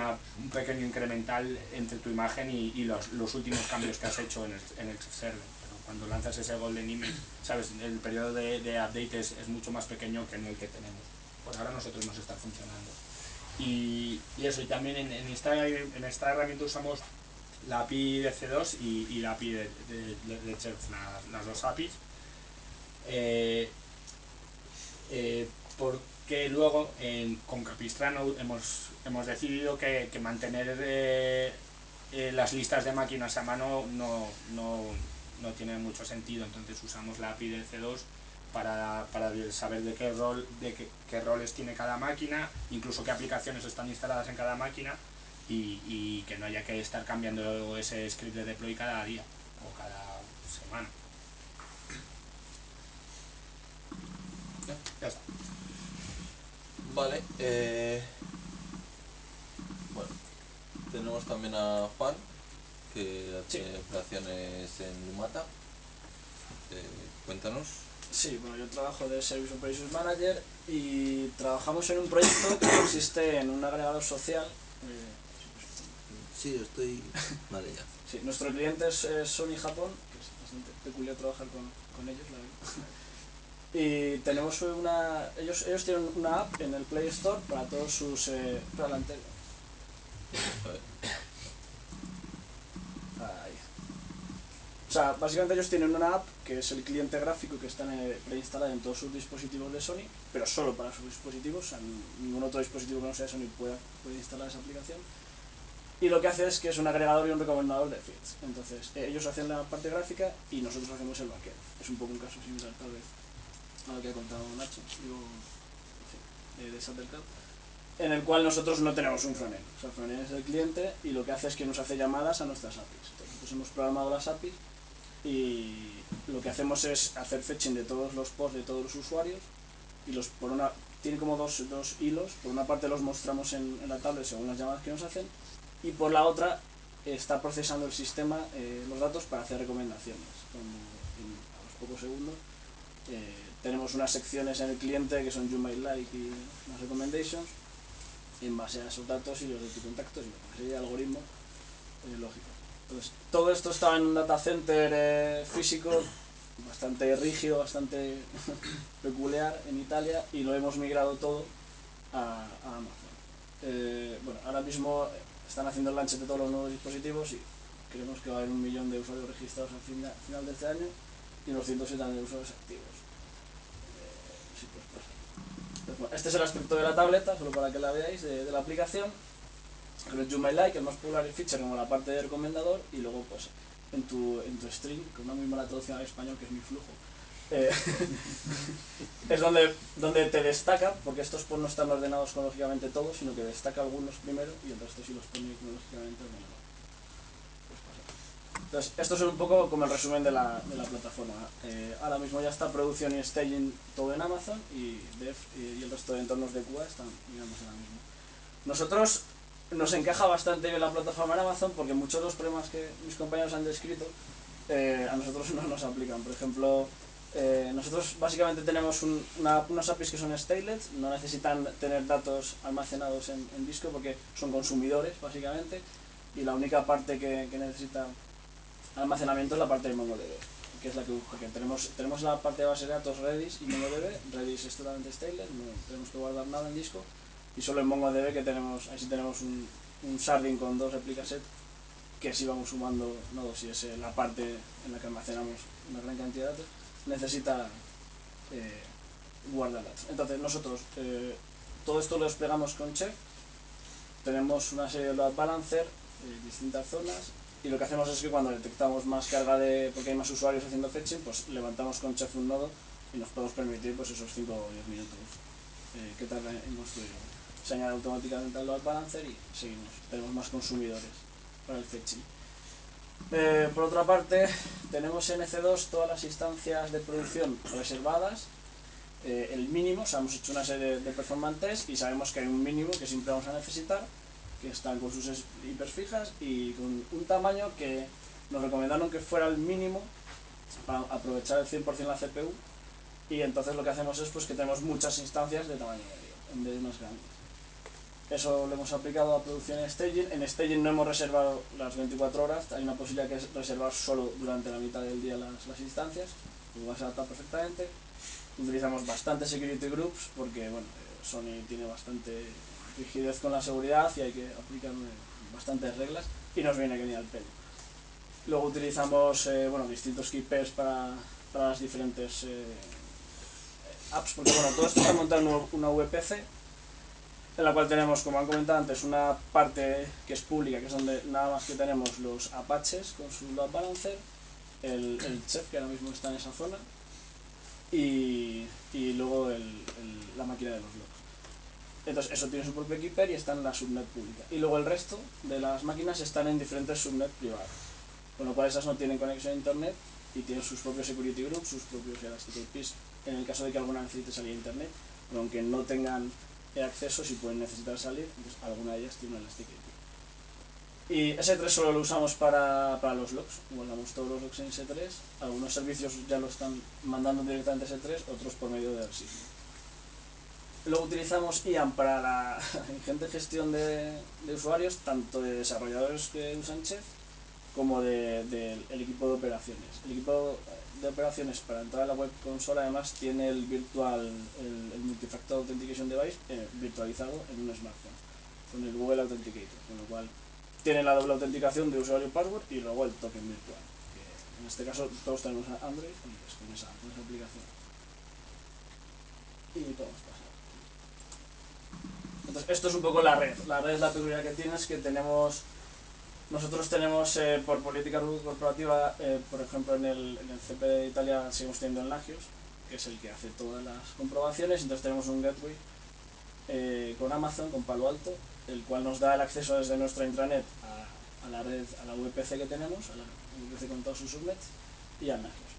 pequeño incremental entre tu imagen y los últimos cambios que has hecho en el chef server. Pero cuando lanzas ese golden image, sabes, el periodo de update es mucho más pequeño que en el que tenemos. Por ahora nosotros nos está funcionando. Y eso, y también en esta herramienta usamos la API de C2 y la API de Chef, las dos APIs. Porque luego con Capistrano hemos decidido que mantener las listas de máquinas a mano no tiene mucho sentido, entonces usamos la API de C2 para saber de qué roles tiene cada máquina, incluso qué aplicaciones están instaladas en cada máquina y que no haya que estar cambiando ese script de deploy cada día o cada semana. Ya está. Vale, bueno, tenemos también a Juan que hace operaciones en Lumata. Cuéntanos. Sí, bueno, yo trabajo de Service Operations Manager y trabajamos en un proyecto que consiste en un agregador social. Sí, estoy... Vale, ya. Sí, nuestro cliente es Sony Japón, que es bastante peculiar trabajar con ellos, la verdad. Y tenemos ellos tienen una app en el Play Store para todos sus... Ahí. O sea, básicamente ellos tienen una app que es el cliente gráfico que está preinstalado en todos sus dispositivos de Sony, pero solo para sus dispositivos, o sea, ningún otro dispositivo que no sea Sony puede instalar esa aplicación. Y lo que hace es que es un agregador y un recomendador de feeds. Entonces, ellos hacen la parte gráfica y nosotros hacemos el backend. Es un poco un caso similar, tal vez, a lo que ha contado Nacho, digo, en fin, de Shuttercloud, en el cual nosotros no tenemos un frontend. O sea, el frontend es el cliente y lo que hace es que nos hace llamadas a nuestras APIs. Entonces, nosotros hemos programado las APIs y lo que hacemos es hacer fetching de todos los posts de todos los usuarios y tiene como dos hilos. Por una parte los mostramos en la tablet según las llamadas que nos hacen y por la otra está procesando el sistema los datos para hacer recomendaciones. A los pocos segundos tenemos unas secciones en el cliente que son You Might Like y las recommendations, y en base a esos datos y los de tu contactos y lo que sería el algoritmo lógico. Entonces, todo esto estaba en un data center físico bastante rígido, bastante peculiar en Italia, y lo hemos migrado todo a Amazon. Bueno, ahora mismo están haciendo el launch de todos los nuevos dispositivos y creemos que va a haber 1 millón de usuarios registrados al final de este año y unos 107 de usuarios activos. Sí, pues. Entonces, bueno, este es el aspecto de la tableta, solo para que la veáis, de la aplicación. Con el You Might Like, el más popular feature como la parte de recomendador, y luego pues en tu stream, con una muy mala traducción al español que es mi flujo, es donde te destaca, porque estos pues no están ordenados cronológicamente todos, sino que destaca algunos primero y el resto sí los pone cronológicamente ordenados. Entonces, esto es un poco como el resumen de la plataforma. Ahora mismo ya está producción y staging todo en Amazon, y Dev y el resto de entornos de QA están, digamos, ahora mismo. Nosotros nos encaja bastante bien la plataforma en Amazon porque muchos de los problemas que mis compañeros han descrito a nosotros no nos aplican. Por ejemplo, nosotros básicamente tenemos unas APIs que son statelets, no necesitan tener datos almacenados en disco porque son consumidores básicamente, y la única parte que necesita almacenamiento es la parte de MongoDB, que es la que porque tenemos la parte de base de datos Redis y MongoDB. Redis es totalmente stateless, no tenemos que guardar nada en disco, y solo en MongoDB que ahí sí tenemos un sharding con 2 replicasets que si vamos sumando nodos, y es la parte en la que almacenamos una gran cantidad de datos, necesita guardar datos. Entonces nosotros todo esto lo desplegamos con Chef, tenemos una serie de load balancer en distintas zonas, y lo que hacemos es que cuando detectamos más carga porque hay más usuarios haciendo fetching, pues levantamos con Chef un nodo y nos podemos permitir pues esos 5 o 10 minutos que tarda en construirlo. Se añade automáticamente al load balancer y seguimos, tenemos más consumidores para el fetching. Por otra parte, tenemos en EC2 todas las instancias de producción reservadas, el mínimo, o sea, hemos hecho una serie de performance tests y sabemos que hay un mínimo que siempre vamos a necesitar, que están con sus hiperfijas y con un tamaño que nos recomendaron que fuera el mínimo para aprovechar el 100% la CPU, y entonces lo que hacemos es pues que tenemos muchas instancias de tamaño medio en vez de más grandes. Eso lo hemos aplicado a producción en staging. En staging no hemos reservado las 24 horas, hay una posibilidad que es reservar solo durante la mitad del día las instancias, lo vas a adaptar perfectamente. Utilizamos bastante security groups porque bueno, Sony tiene bastante rigidez con la seguridad y hay que aplicar bastantes reglas, y nos viene que ni al pelo. Luego utilizamos distintos key pairs para las diferentes apps, porque bueno, todo esto está montado en una VPC en la cual tenemos, como han comentado antes, una parte que es pública, que es donde nada más que tenemos los Apaches con su load balancer, el Chef que ahora mismo está en esa zona, y luego la máquina de los logs. Entonces eso tiene su propio keeper y está en la subnet pública, y luego el resto de las máquinas están en diferentes subnet privadas, con lo cual esas no tienen conexión a internet y tienen sus propios security groups, sus propios elastic APIs en el caso de que alguna necesite salir a internet, pero aunque no tengan acceso, si pueden necesitar salir, entonces alguna de ellas tiene un elastic API. Y S3 solo lo usamos para los logs, guardamos todos los logs en S3, algunos servicios ya lo están mandando directamente a S3, otros por medio de Arcismo. Luego utilizamos IAM para la ingente gestión de usuarios, tanto de desarrolladores que usan Chef como del equipo de operaciones. El equipo de operaciones para entrar a la web console además tiene el Multifactor Authentication Device virtualizado en un smartphone con el Google Authenticator, con lo cual tiene la doble autenticación de usuario y password y luego el token virtual En este caso todos tenemos Android y pues con esa aplicación. Y podemos pasar. Entonces, esto es un poco la red. La red, la peculiaridad que tiene es que nosotros tenemos por política corporativa, por ejemplo en el CP de Italia seguimos teniendo en Nagios, que es el que hace todas las comprobaciones, entonces tenemos un gateway con Amazon, con Palo Alto, el cual nos da el acceso desde nuestra intranet a la red, a la VPC que tenemos, a la VPC con todos sus subnets y a Nagios.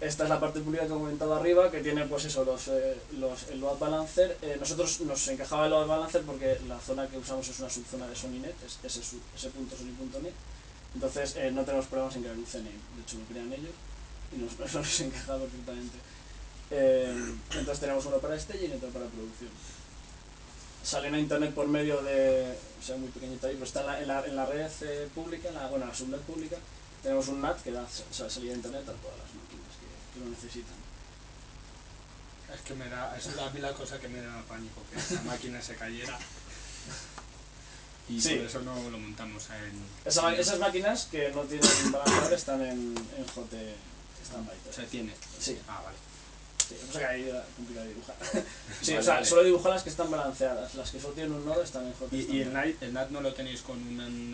Esta es la parte pública que he comentado arriba, que tiene pues eso, el load balancer. Nosotros nos encajaba el load balancer porque la zona que usamos es una subzona de SonyNet, es ese punto Sony.net. Entonces no tenemos problemas en crear un CNAME, de hecho lo crean ellos y eso nos encaja perfectamente. Entonces tenemos uno para staging y otro para producción. Salen a internet por medio de, o sea, muy pequeñito ahí, pero está en la red pública, en la subnet pública. Tenemos un NAT que da salida a internet a todas las máquinas que lo necesitan. Es que es la cosa que me da pánico, que la máquina se cayera. Y sí, por eso no lo montamos en... Esas máquinas que no tienen balanceador están en JT Standby. ¿Se tiene? Sí. Ah, vale. Sí, o sea que ahí era complicado dibujar. Sí, Vale, o sea, vale. solo dibujar las que están balanceadas, las que solo tienen un nodo están en JT Standby. ¿Y el NAT no lo tenéis con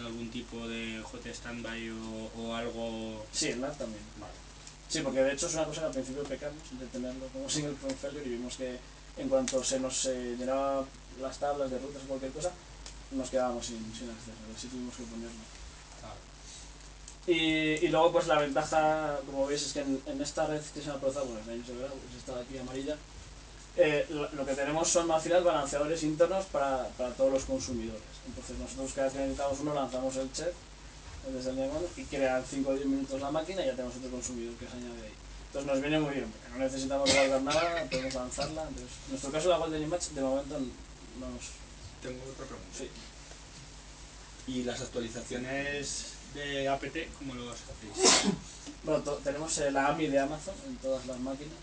algún tipo de JT Standby o algo...? Sí, el NAT también. Vale. Sí, porque de hecho es una cosa que al principio pecamos de tenerlo como single point failure y vimos que en cuanto se nos llenaban las tablas de rutas o cualquier cosa, nos quedábamos sin acceso, así tuvimos que ponerlo. Claro. Y luego pues la ventaja, como veis, es que en esta red que se llama Proza, bueno, ahí no se verá, pues está aquí amarilla, lo que tenemos son al final balanceadores internos para todos los consumidores. Entonces nosotros cada vez que necesitamos uno lanzamos el chef desde el negocio y crean 5 o 10 minutos la máquina y ya tenemos otro consumidor que se añade ahí. Entonces nos viene muy bien, porque no necesitamos guardar nada, podemos lanzarla. Entonces, en nuestro caso la Golden Image de momento no nos... Tengo otra pregunta. Sí. ¿Y las actualizaciones de APT cómo lo hacéis? Bueno, tenemos la AMI de Amazon en todas las máquinas.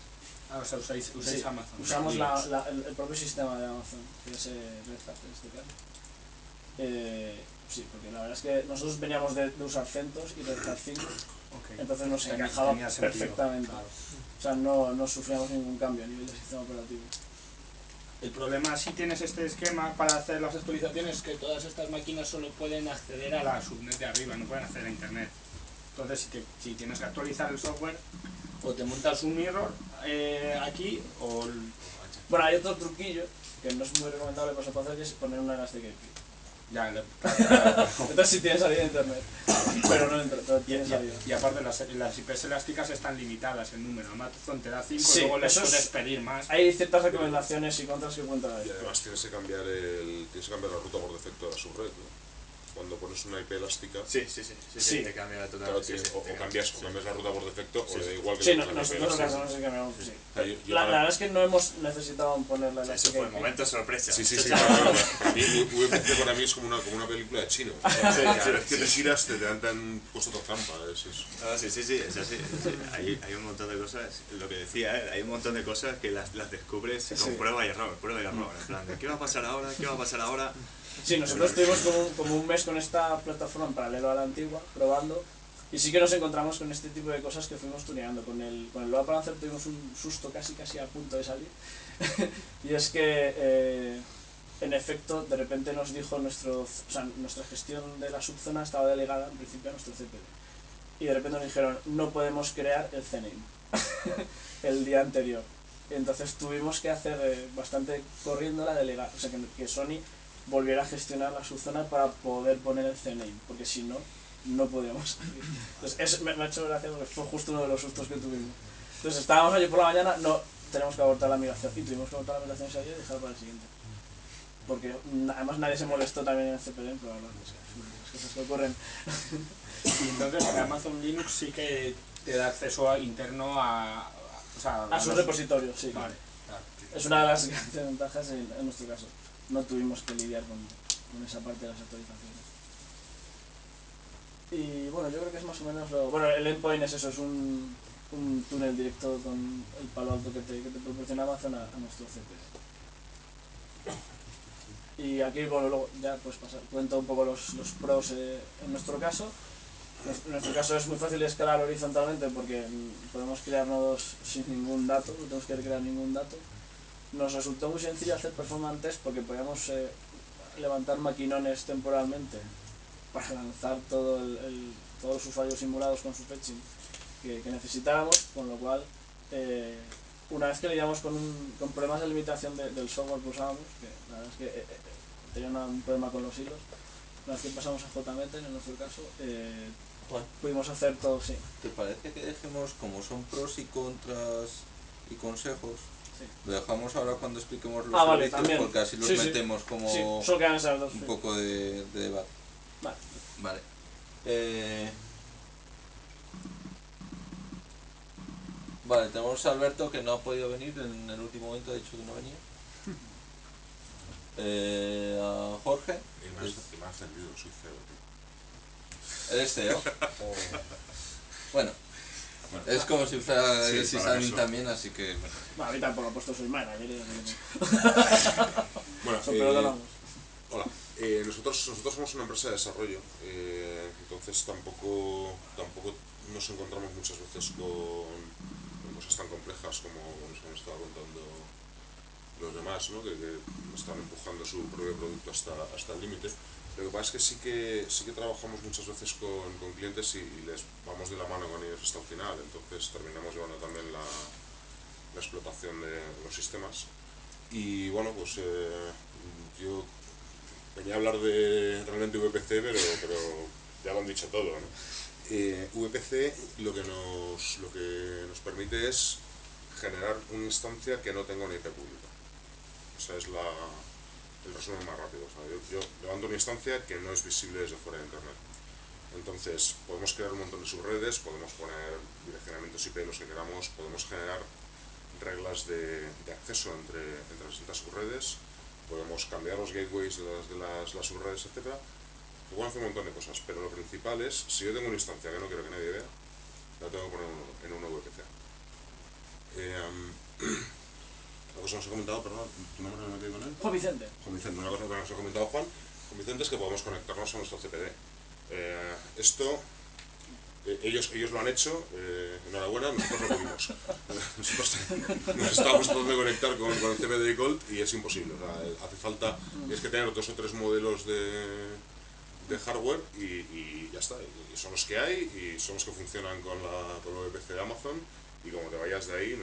Ah, o sea, usáis Sí, Amazon. usamos el propio sistema de Amazon, que es Red Hat en este caso. Sí, porque la verdad es que nosotros veníamos de usar CentOS y Red Hat 5, Okay. entonces nos Tenía encajaba sentido, perfectamente. claro. O sea, no sufríamos ningún cambio a nivel de sistema operativo. El problema si tienes este esquema para hacer las actualizaciones es que todas estas máquinas solo pueden acceder a la subnet de arriba, no pueden acceder a internet. Entonces si tienes que actualizar el software, o te montas un mirror aquí o... Bueno, hay otro truquillo que no es muy recomendable para hacer, que es poner una Elastic API. Ya, Entonces sí tienes salida de internet, pero no pero tienes salida. y aparte las IPs elásticas están limitadas el número. Amazon te da 5 Sí, y luego les eso puedes pedir más. Hay ciertas recomendaciones y contras que cuentan Y además tienes que cambiar la ruta por defecto de la subred, ¿no? Cuando pones una IP elástica, Sí, Sí. te cambia claro, totalmente. o cambias la ruta por defecto o le da igual que Sí, tengas una IP nosotros lo que elástica. hacemos es que cambiamos, sí. Yo La para- verdad es que no hemos necesitado poner la Eso Elastic fue el API. momento sorpresa. Sí, claro. Para mí, VPC para mí es como una película de chino. Cada vez que te giras te dan puesto otra trampa. Es eso. Ah, sí, es así. Hay un montón de cosas, lo que decía, hay un montón de cosas que las descubres con Sí. prueba y error, en plan de ¿qué va a pasar ahora? ¿Qué va a pasar ahora? Sí, nosotros estuvimos como un mes con esta plataforma en paralelo a la antigua, probando, y sí que nos encontramos con este tipo de cosas que fuimos tuneando. Con el Load Balancer tuvimos un susto casi a punto de salir, y es que en efecto de repente nos dijo nuestra gestión de la subzona estaba delegada en principio a nuestro CPD, y de repente nos dijeron no podemos crear el CNAME el día anterior. Entonces tuvimos que hacer bastante corriendo la delegada, o sea que Sony volviera a gestionar la subzona para poder poner el CNAME, porque si no, no podíamos. Entonces me ha hecho gracia porque fue justo uno de los sustos que tuvimos. Entonces estábamos allí por la mañana, no, tenemos que abortar la migración, y tuvimos que abortar la migración ese día y dejar para el siguiente. Porque además nadie se molestó también en el CPD, pero bueno, las cosas que ocurren. Y entonces Amazon Linux sí que te da acceso interno a sus repositorios, sí. Vale, claro. Es una de las grandes ventajas en nuestro caso. No tuvimos que lidiar con esa parte de las actualizaciones. Y bueno, yo creo que es más o menos lo... Bueno, el endpoint es eso, es un túnel directo con el palo alto que te proporciona Amazon a nuestro CPD. Y aquí, bueno, luego ya pues cuento un poco los pros en nuestro caso. En nuestro caso es muy fácil escalar horizontalmente porque podemos crear nodos sin ningún dato, no tenemos que crear ningún dato. Nos resultó muy sencillo hacer performance test porque podíamos levantar maquinones temporalmente para lanzar todos los usuarios simulados con su fetching que necesitáramos, con lo cual una vez que lidiamos con problemas de limitación del software que usábamos, que la verdad es que tenía un problema con los hilos, una vez que pasamos a JMeter en nuestro caso, Juan, pudimos hacer todo, sí. ¿te parece que dejemos como son pros y contras y consejos? Sí. Lo dejamos ahora cuando expliquemos los Vale, servicios, también. porque así los Sí, sí. metemos como Sí, solo quedan esas dos. un Sí. poco de debate. Vale. Vale. Vale, tenemos a Alberto que no ha podido venir en el último momento, ha dicho que no venía. A Jorge. Y me has entendido, soy CEO, tío. ¿Eres CEO? Bueno, es como si fuera Sí, el sysadmin también, así que bueno. Bueno, a mí tampoco he puesto soy manager. Bueno, Pero ganamos. hola. Nosotros somos una empresa de desarrollo, entonces tampoco nos encontramos muchas veces con cosas tan complejas como nos han estado contando los demás, ¿no? que están empujando su propio producto hasta el límite. Lo que pasa es que sí que trabajamos muchas veces con clientes y les vamos de la mano con ellos hasta el final, entonces terminamos llevando también la explotación de los sistemas. Y bueno, pues yo venía a hablar de realmente VPC, pero ya lo han dicho todo, ¿no? VPC lo que nos permite es generar una instancia que no tenga una IP pública. Esa es el resumen más rápido. O sea, yo levanto una instancia que no es visible desde fuera de Internet. Entonces, podemos crear un montón de subredes, podemos poner direccionamientos IP los que queramos, podemos generar reglas de acceso entre las distintas subredes, podemos cambiar los gateways de las subredes, etc. Se pueden hacer un montón de cosas, pero lo principal es, si yo tengo una instancia que no quiero que nadie vea, la tengo que poner en un VPC. Una cosa que nos ha comentado, perdón, ¿tu nombre no me he metido con él? Juan Vicente. Juan Vicente, una cosa que nos ha comentado Juan Vicente es que podemos conectarnos a nuestro CPD. Esto, ellos lo han hecho, enhorabuena, nosotros lo pudimos. Nosotros nos estábamos tratando de conectar con el CPD de Colt y es imposible. O sea, hace falta, tienes que tener 2 o 3 modelos de hardware y ya está. Y son los que hay y son los que funcionan con el VPC de Amazon y como te vayas de ahí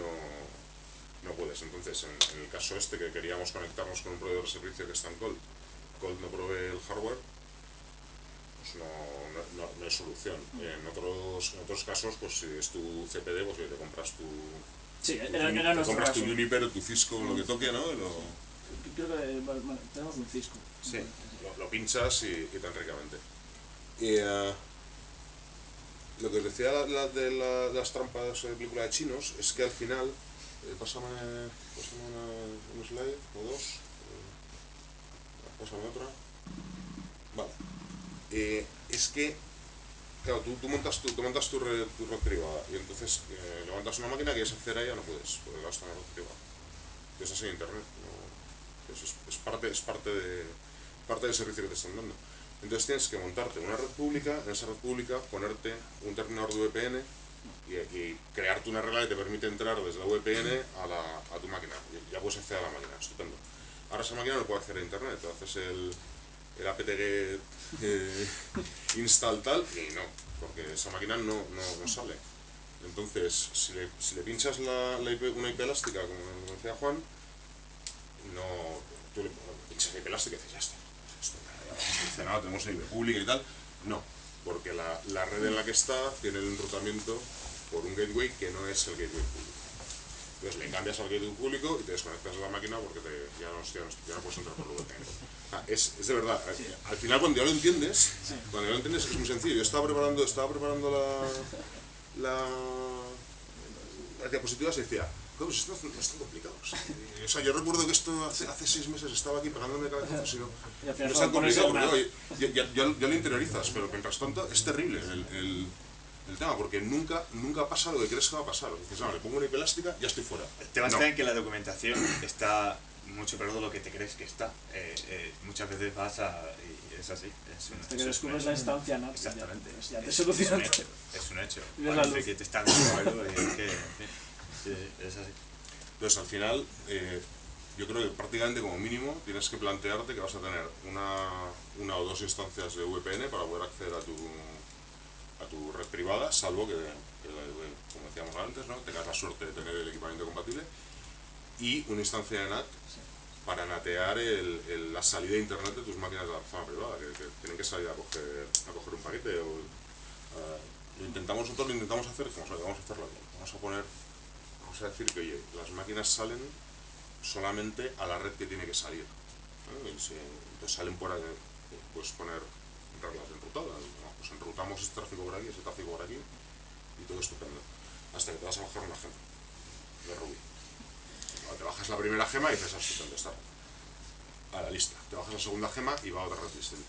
no puedes. Entonces, en el caso este que queríamos conectarnos con un proveedor de servicio que está en Colt no provee el hardware, pues no hay solución. En otros casos, pues si es tu CPD, pues te compras Sí, te era nuestro compras tu caso. Juniper o tu Cisco, lo que toque, ¿no? Creo que bueno, tenemos un Cisco. Sí, lo pinchas y tan ricamente. Lo que os decía de las trampas de película de chinos es que al final, pásame un slide o dos, pásame otra. Vale. Es que, claro, tú montas tu red privada y entonces levantas una máquina que quieres acceder a ella, no puedes, porque la está en red privada. Eso es en internet, ¿no? Es parte del servicio que te están dando. Entonces tienes que montarte una red pública, en esa red pública ponerte un terminador de VPN y crearte una regla que te permite entrar desde la VPN a tu máquina. Y ya puedes acceder a la máquina, estupendo. Ahora esa máquina no puede acceder a internet, te haces el apt-get install tal y no, porque esa máquina no sale. Entonces, si le pinchas una IP elástica, como decía Juan, tú le pinchas la IP elástica y dices, ya está, solucionado, tenemos una IP pública y tal. No, porque la red en la que está tiene el enrutamiento por un gateway que no es el gateway público. Entonces le cambias al gateway público y te desconectas de la máquina porque ya no puedes entrar por el VPN. Es de verdad, al final cuando ya lo entiendes, es muy sencillo. Yo estaba preparando la diapositiva y decía, pues esto no es tan complicado. O sea, yo recuerdo que esto hace 6 meses estaba aquí pegándome cabezazos y no es tan complicado, porque ya lo interiorizas, pero mientras tanto es terrible el tema, porque nunca pasa lo que crees que va a pasar. Dices, no, le pongo una IP elástica, ya estoy fuera. El tema está en que la documentación está mucho peor de lo que te crees que está. Muchas veces vas y es así. Hasta que descubres la instancia NAT. Exactamente. Ya te soluciona todo. Es un hecho. Y ves la Parece luz. que te está viendo algo y es que sí, es así. Entonces, al final, yo creo que prácticamente como mínimo tienes que plantearte que vas a tener una o dos instancias de VPN para poder acceder a tu red privada, salvo que, como decíamos antes, ¿no?, tengas la suerte de tener el equipamiento compatible, y una instancia de NAT para natear la salida de internet de tus máquinas de la zona privada, que tienen que salir a coger un paquete. Nosotros lo intentamos hacer, vamos a hacerlo bien. Vamos a decir que, oye, las máquinas salen solamente a la red que tiene que salir, ¿no? Entonces salen por ahí, puedes poner reglas enrutadas, ¿no? Pues enrutamos este tráfico por aquí, ese tráfico por aquí, y todo estupendo, hasta que te vas a bajar una gema de Ruby. Te bajas la primera gema y dices, estupendo, está a la lista. Te bajas la segunda gema y va a otra red distinta.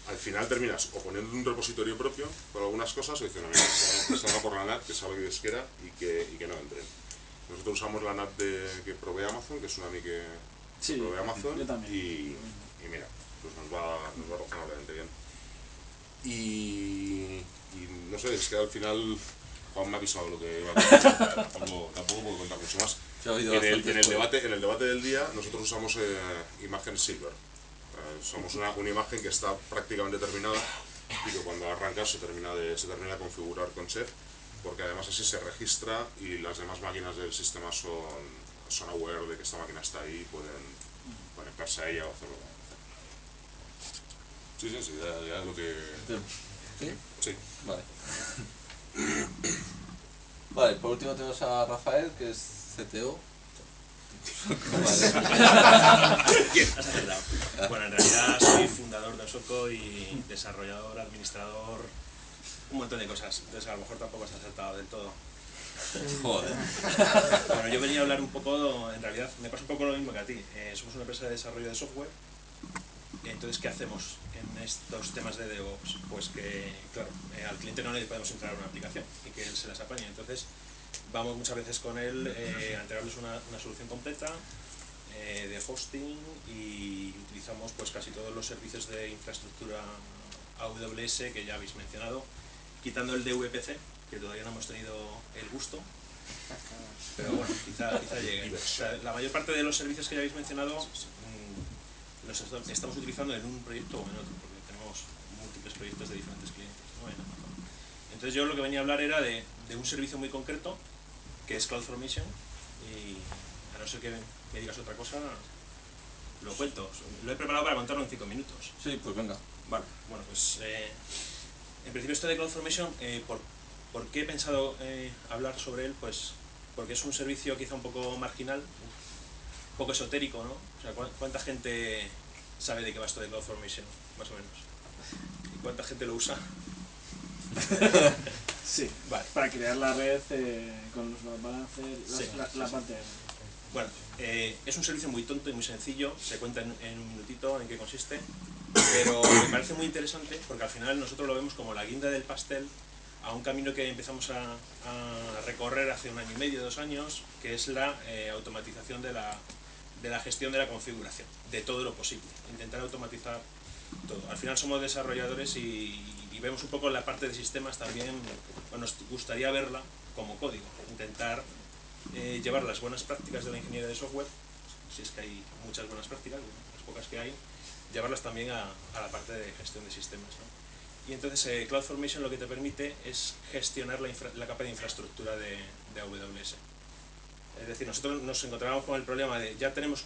Al final terminas o poniendo un repositorio propio por algunas cosas, o diciendo, mira, que salga por la NAT, que salga que Dios quiera, y que no entren. Nosotros usamos la NAT que provee Amazon, que es una AMI que provee Amazon, yo también. y mira, pues nos va razonablemente bien. Y no sé, es que al final Juan me ha avisado lo que iba a contar, tampoco puedo contar mucho más. En el debate del día nosotros usamos imagen Silver. Somos una imagen que está prácticamente terminada y que cuando arrancas se termina de configurar con Chef, porque además así se registra y las demás máquinas del sistema son aware de que esta máquina está ahí y pueden conectarse a ella o hacerlo. Sí, ya lo que... ¿Sí? Sí. Vale. Vale, por último tenemos a Rafael, que es CTO. Has acertado. Bueno, en realidad soy fundador de Osoco y desarrollador, administrador, un montón de cosas. Entonces a lo mejor tampoco has acertado del todo. Joder. Bueno, yo venía a hablar un poco, en realidad me pasa un poco lo mismo que a ti. Somos una empresa de desarrollo de software. Entonces, ¿qué hacemos en estos temas de DevOps? Pues que, claro, al cliente no le podemos entregar una aplicación y que él se las apañe. Entonces, vamos muchas veces con él a entregarles una solución completa de hosting, y utilizamos pues casi todos los servicios de infraestructura AWS que ya habéis mencionado, quitando el de VPC, que todavía no hemos tenido el gusto, pero bueno, quizá llegue. O sea, la mayor parte de los servicios que ya habéis mencionado los estamos utilizando en un proyecto o en otro, porque tenemos múltiples proyectos de diferentes clientes, ¿no?, en Amazon. Entonces yo lo que venía a hablar era de un servicio muy concreto, que es CloudFormation, y a no ser que me digas otra cosa, lo cuento. Lo he preparado para contarlo en 5 minutos. Sí, pues venga. Vale, bueno, pues en principio esto de CloudFormation, ¿por qué he pensado hablar sobre él? Pues porque es un servicio quizá un poco marginal, un poco esotérico, ¿no? O sea, ¿cuánta gente sabe de qué va esto de CloudFormation, más o menos? ¿Y cuánta gente lo usa? Sí, vale. Para crear la red con los load balancers, la parte... Bueno, es un servicio muy tonto y muy sencillo, se cuenta en un minutito en qué consiste, pero me parece muy interesante porque al final nosotros lo vemos como la guinda del pastel a un camino que empezamos a recorrer hace 1 año y medio, 2 años, que es la automatización de la gestión de la configuración, de todo lo posible, intentar automatizar todo. Al final somos desarrolladores y vemos un poco la parte de sistemas también, bueno, nos gustaría verla como código, intentar llevar las buenas prácticas de la ingeniería de software, si es que hay muchas buenas prácticas, las pocas que hay, llevarlas también a la parte de gestión de sistemas, ¿no? Y entonces CloudFormation lo que te permite es gestionar la capa de infraestructura de AWS. Es decir, nosotros nos encontramos con el problema de ya tenemos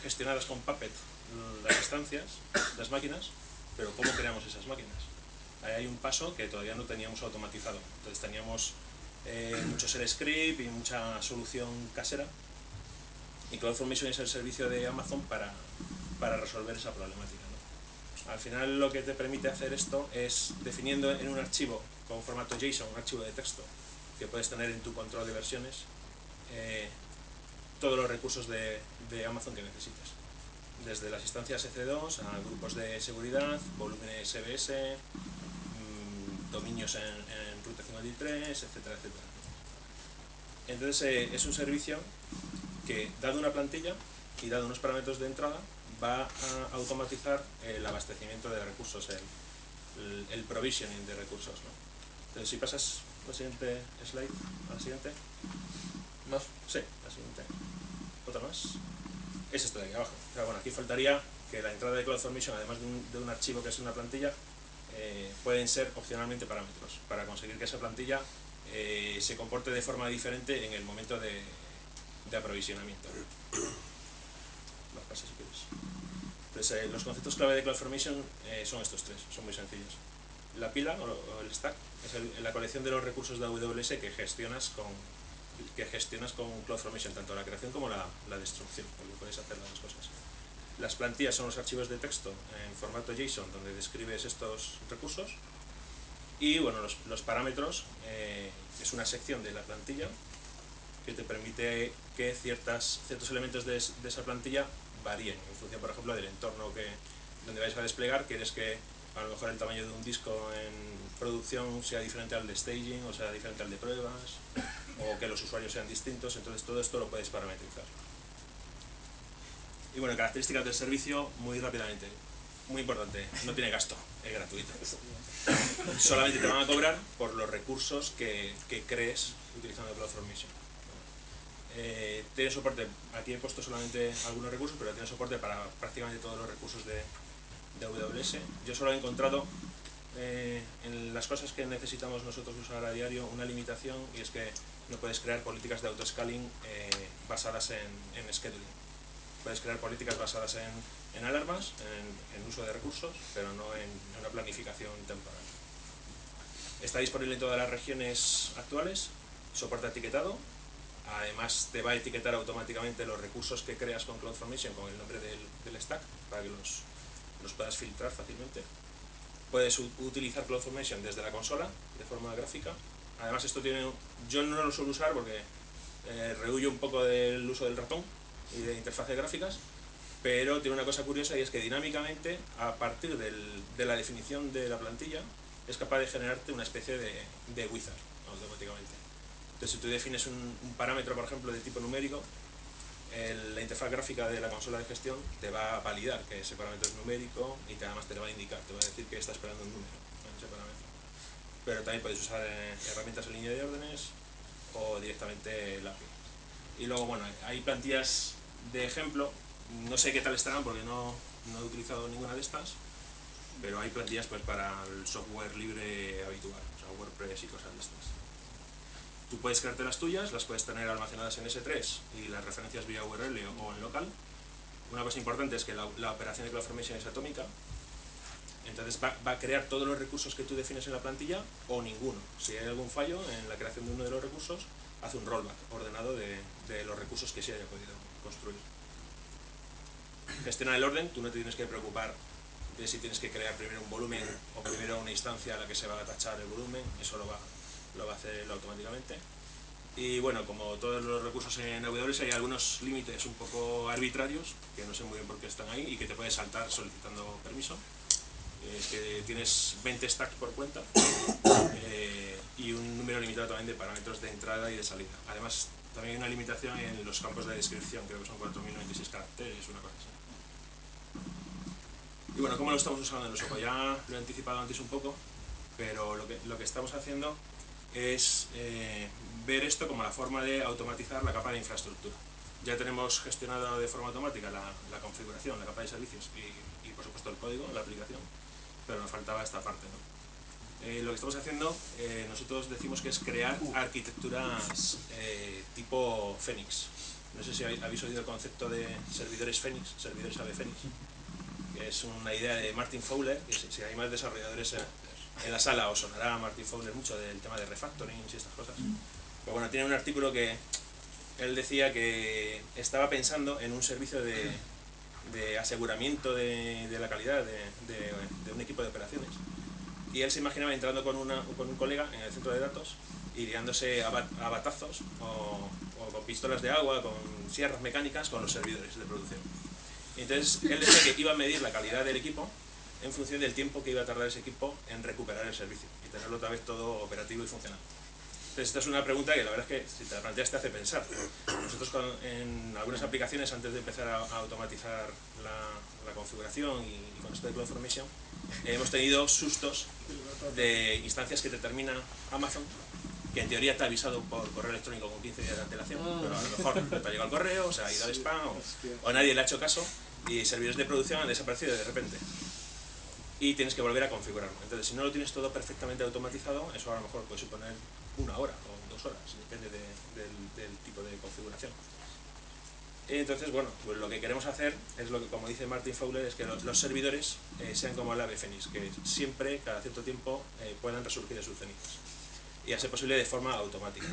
gestionadas con Puppet las instancias, las máquinas, pero ¿cómo creamos esas máquinas? Ahí hay un paso que todavía no teníamos automatizado. Entonces teníamos mucho shell script y mucha solución casera, y CloudFormation es el servicio de Amazon para resolver esa problemática, ¿no? Al final lo que te permite hacer esto es definiendo en un archivo con formato JSON, un archivo de texto que puedes tener en tu control de versiones, todos los recursos de Amazon que necesites, desde las instancias EC2 a grupos de seguridad, volúmenes SBS, dominios en Route 53, etcétera, etcétera. Entonces es un servicio que, dado una plantilla y dado unos parámetros de entrada, va a automatizar el abastecimiento de recursos, el provisioning de recursos, ¿no? Entonces, si pasas la siguiente slide, a la siguiente. ¿Más? Sí, la siguiente. ¿Otra más? Es esto de aquí abajo. O sea, bueno, aquí faltaría que la entrada de CloudFormation, además de un archivo que es una plantilla, pueden ser opcionalmente parámetros, para conseguir que esa plantilla se comporte de forma diferente en el momento de aprovisionamiento. Más pasa si quieres. Entonces, los conceptos clave de CloudFormation son estos tres, son muy sencillos. La pila o el stack es la colección de los recursos de AWS que gestionas con CloudFormation, tanto la creación como la destrucción, porque puedes hacer las dos cosas. Las plantillas son los archivos de texto en formato JSON donde describes estos recursos, y bueno, los parámetros es una sección de la plantilla que te permite que ciertos elementos de esa plantilla varíen en función, por ejemplo, del entorno donde vais a desplegar. Quieres que a lo mejor el tamaño de un disco en producción sea diferente al de staging, o sea diferente al de pruebas, o que los usuarios sean distintos. Entonces todo esto lo puedes parametrizar. Y bueno, características del servicio, muy rápidamente. Muy importante, no tiene gasto, es gratuito. Solamente te van a cobrar por los recursos que crees utilizando CloudFormation. Tiene soporte, aquí he puesto solamente algunos recursos, pero tiene soporte para prácticamente todos los recursos de AWS. Yo solo he encontrado en las cosas que necesitamos nosotros usar a diario una limitación, y es que no puedes crear políticas de autoscaling basadas en scheduling. Puedes crear políticas basadas en alarmas, en uso de recursos, pero no en una planificación temporal. Está disponible en todas las regiones actuales, soporta etiquetado. Además te va a etiquetar automáticamente los recursos que creas con CloudFormation con el nombre del stack, para que los puedas filtrar fácilmente. Puedes utilizar CloudFormation desde la consola de forma gráfica. Además yo no lo suelo usar porque rehuyo un poco del uso del ratón y de interfaces gráficas, pero tiene una cosa curiosa, y es que dinámicamente, a partir de la definición de la plantilla, es capaz de generarte una especie de wizard automáticamente. Entonces, si tú defines un parámetro, por ejemplo, de tipo numérico, la interfaz gráfica de la consola de gestión te va a validar que ese parámetro es numérico, y además te lo va a indicar, te va a decir que está esperando un número en ese parámetro. Pero también puedes usar herramientas en línea de órdenes o directamente la API. Y luego, bueno, hay plantillas de ejemplo, no sé qué tal estarán porque no he utilizado ninguna de estas, pero hay plantillas pues para el software libre habitual, o sea, WordPress y cosas de estas. Tú puedes crearte las tuyas, las puedes tener almacenadas en S3 y las referencias vía URL o en local. Una cosa importante es que la operación de CloudFormation es atómica, entonces va a crear todos los recursos que tú defines en la plantilla o ninguno. Si hay algún fallo en la creación de uno de los recursos, hace un rollback ordenado de los recursos que se haya podido construir. Gestiona el orden, tú no te tienes que preocupar de si tienes que crear primero un volumen o primero una instancia a la que se va a tachar el volumen, eso lo va a hacer automáticamente. Y bueno, como todos los recursos en AWS, hay algunos límites un poco arbitrarios, que no sé muy bien por qué están ahí y que te puedes saltar solicitando permiso. Es que tienes 20 stacks por cuenta y un número limitado también de parámetros de entrada y de salida. Además, también hay una limitación en los campos de descripción, creo que son 4096 caracteres, una cosa así. Y bueno, ¿cómo lo estamos usando en Osoco? Ya lo he anticipado antes un poco, pero lo que estamos haciendo es ver esto como la forma de automatizar la capa de infraestructura. Ya tenemos gestionado de forma automática la configuración, la capa de servicios y por supuesto el código, la aplicación, pero nos faltaba esta parte, ¿no? Lo que estamos haciendo, nosotros decimos que es crear arquitecturas tipo Phoenix. No sé si habéis oído el concepto de servidores Phoenix, servidores AV Phoenix, que es una idea de Martin Fowler, que si hay más desarrolladores en la sala os sonará a Martin Fowler mucho del tema de refactoring y estas cosas. Pero bueno, tiene un artículo que él decía que estaba pensando en un servicio de aseguramiento de la calidad de un equipo de operaciones. Y él se imaginaba entrando con un colega en el centro de datos y liándose a batazos o con pistolas de agua, con sierras mecánicas, con los servidores de producción. Y entonces él decía que iba a medir la calidad del equipo en función del tiempo que iba a tardar ese equipo en recuperar el servicio y tenerlo otra vez todo operativo y funcional. Entonces, esta es una pregunta que la verdad es que si te la planteas te hace pensar. Nosotros en algunas aplicaciones, antes de empezar a automatizar la configuración y con esto de CloudFormation, hemos tenido sustos de instancias que te termina Amazon, que en teoría te ha avisado por correo electrónico con 15 días de antelación, pero a lo mejor no te ha llegado el correo, o se ha ido al spam, o nadie le ha hecho caso, y servidores de producción han desaparecido de repente. Y tienes que volver a configurarlo. Entonces, si no lo tienes todo perfectamente automatizado, eso a lo mejor puede suponer 1 hora o 2 horas, depende del tipo de configuración. Entonces, bueno, pues lo que queremos hacer es lo que, como dice Martin Fowler, es que los servidores sean como el ave fénix, que siempre, cada cierto tiempo, puedan resurgir de sus cenizas. Y a ser posible de forma automática.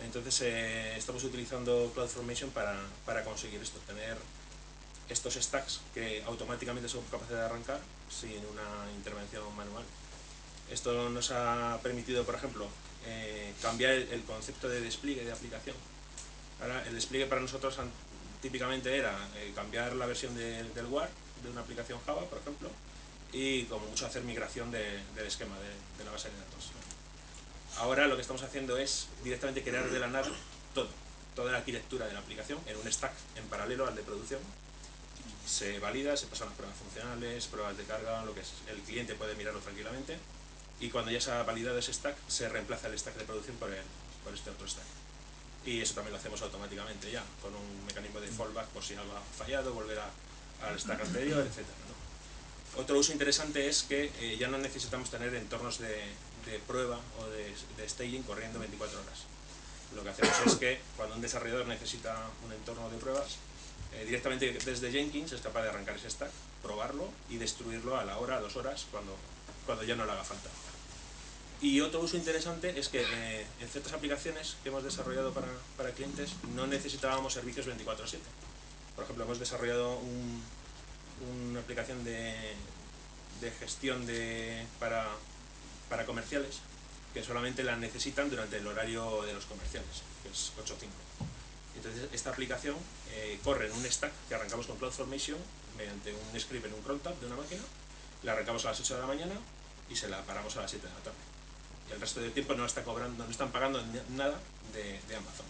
Entonces, estamos utilizando CloudFormation para conseguir esto, tener estos stacks que automáticamente son capaces de arrancar sin una intervención manual. Esto nos ha permitido, por ejemplo, cambiar el concepto de despliegue de aplicación. Ahora, el despliegue para nosotros típicamente era cambiar la versión del WAR de una aplicación Java, por ejemplo, y como mucho hacer migración del esquema de la base de datos. Ahora lo que estamos haciendo es directamente crear de la nada toda la arquitectura de la aplicación en un stack en paralelo al de producción. Se valida, se pasan las pruebas funcionales, pruebas de carga, lo que es, el cliente puede mirarlo tranquilamente, y cuando ya se ha validado ese stack, se reemplaza el stack de producción por este otro stack. Y eso también lo hacemos automáticamente ya, con un mecanismo de fallback por si algo ha fallado, volver al stack anterior, etc. ¿no? Otro uso interesante es que ya no necesitamos tener entornos de prueba o de staging corriendo 24 horas. Lo que hacemos es que cuando un desarrollador necesita un entorno de pruebas, directamente desde Jenkins es capaz de arrancar ese stack, probarlo y destruirlo a la hora, 2 horas, cuando ya no le haga falta. Y otro uso interesante es que en ciertas aplicaciones que hemos desarrollado para clientes no necesitábamos servicios 24/7. Por ejemplo, hemos desarrollado una aplicación de gestión para comerciales que solamente la necesitan durante el horario de los comerciales, que es 8/5. Entonces, esta aplicación corre en un stack que arrancamos con CloudFormation mediante un script en un cron tab de una máquina, la arrancamos a las 8 de la mañana y se la paramos a las 7 de la tarde. Y el resto del tiempo no están pagando nada de Amazon.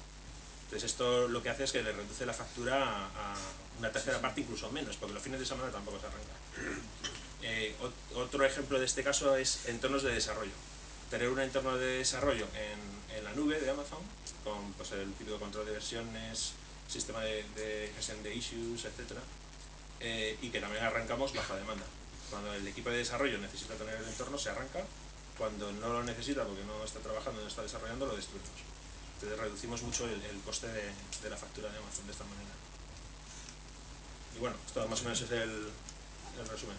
Entonces, esto lo que hace es que le reduce la factura a una tercera parte, incluso menos, porque los fines de semana tampoco se arranca. Otro ejemplo de este caso es entornos de desarrollo. Tener un entorno de desarrollo en la nube de Amazon, con pues, el típico control de versiones, sistema de gestión de issues, etc. Y que también arrancamos bajo demanda. Cuando el equipo de desarrollo necesita tener el entorno, se arranca. Cuando no lo necesita porque no está trabajando, no está desarrollando, lo destruimos. Entonces reducimos mucho el coste de la factura de Amazon de esta manera. Y bueno, esto más o menos es el resumen.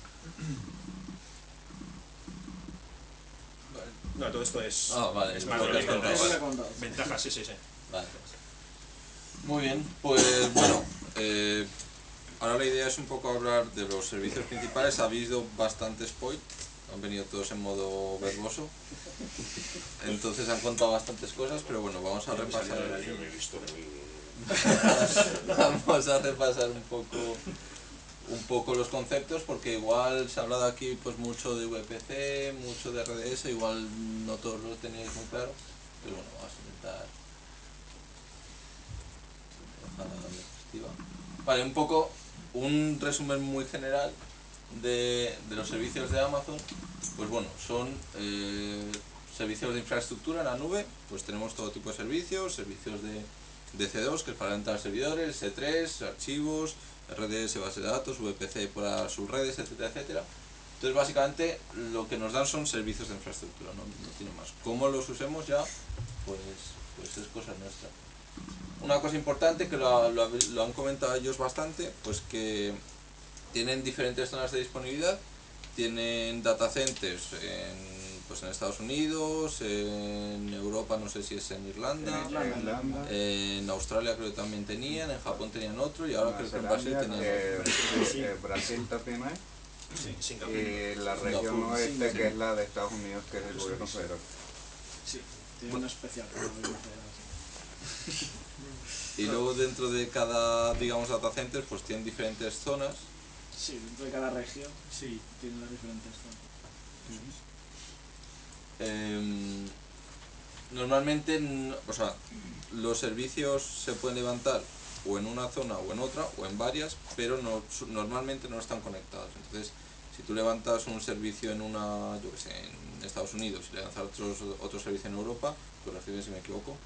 No, todo esto es, vale, es más lo que has contado, vale. ventajas, sí. Vale. Muy bien, pues bueno, ahora la idea es un poco hablar de los servicios principales. Ha habido bastante spoil, han venido todos en modo verboso, entonces han contado bastantes cosas, pero bueno, vamos a repasar. Yo me he visto Vamos a repasar un poco los conceptos, porque igual se ha hablado aquí pues mucho de VPC, mucho de RDS, igual no todos lo tenéis muy claro, pero bueno, vamos a intentar dejar la diapositiva. Vale, un poco un resumen muy general de los servicios de Amazon. Pues bueno, son servicios de infraestructura en la nube. Pues tenemos todo tipo de servicios de C2, que es para entrar servidores, S3, archivos, RDS, base de datos, VPC para sus redes, etcétera, etcétera. Entonces básicamente lo que nos dan son servicios de infraestructura, no tiene más. ¿Cómo los usemos ya? Pues es cosa nuestra. Una cosa importante que lo han comentado ellos bastante, pues que tienen diferentes zonas de disponibilidad. Tienen data centers en Estados Unidos, en Europa no sé si es en Irlanda, en Australia creo que también tenían, en Japón tenían otro y ahora creo que en Brasil tenían otro. Brasil también hay. Sí, Singapur. Y la región oeste, que es la de Estados Unidos, que es el gobierno federal. Sí, tiene una especial para el gobierno federal. Y luego dentro de cada, digamos, data center pues tienen diferentes zonas. Sí, dentro de cada región sí tienen las diferentes zonas. Normalmente, o sea, los servicios se pueden levantar o en una zona o en otra, o en varias, pero normalmente no están conectados. Entonces, si tú levantas un servicio en yo que sé, en Estados Unidos y levantas otro servicio en Europa, corrígeme si me equivoco,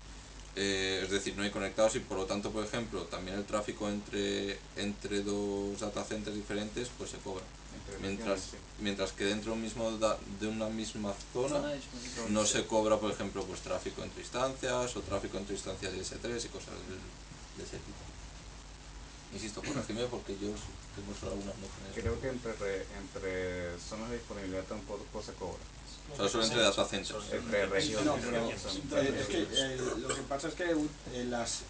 es decir, no hay conectados y por lo tanto, por ejemplo, también el tráfico entre dos data centers diferentes pues se cobra. Mientras que dentro de una misma zona no se cobra, por ejemplo, pues tráfico entre instancias o tráfico entre instancias de S3 y cosas de ese tipo. Insisto, corregidme porque yo tengo solo algunas nociones. Creo que entre zonas de disponibilidad tampoco se cobra. O sea, solo entre data centers. Entre regiones. No, pero es que lo que pasa es que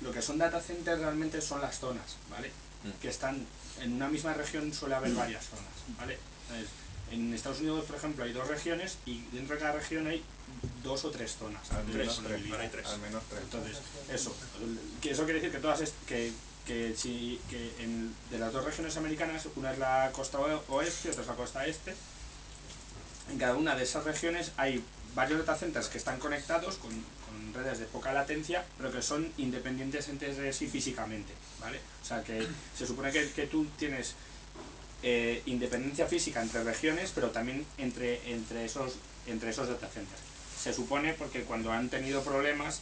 lo que son data centers realmente son las zonas, ¿vale? Que están en una misma región, suele haber varias zonas, ¿vale? Entonces, en Estados Unidos, por ejemplo, hay 2 regiones y dentro de cada región hay 2 o 3 zonas. Al menos 3. Al menos 3. Entonces, eso quiere decir que todas de las 2 regiones americanas, una es la costa oeste y otra es la costa este. En cada una de esas regiones hay varios data centers que están conectados con redes de poca latencia, pero que son independientes entre sí físicamente, ¿vale? O sea que se supone que tú tienes independencia física entre regiones, pero también entre esos data centers. Se supone porque cuando han tenido problemas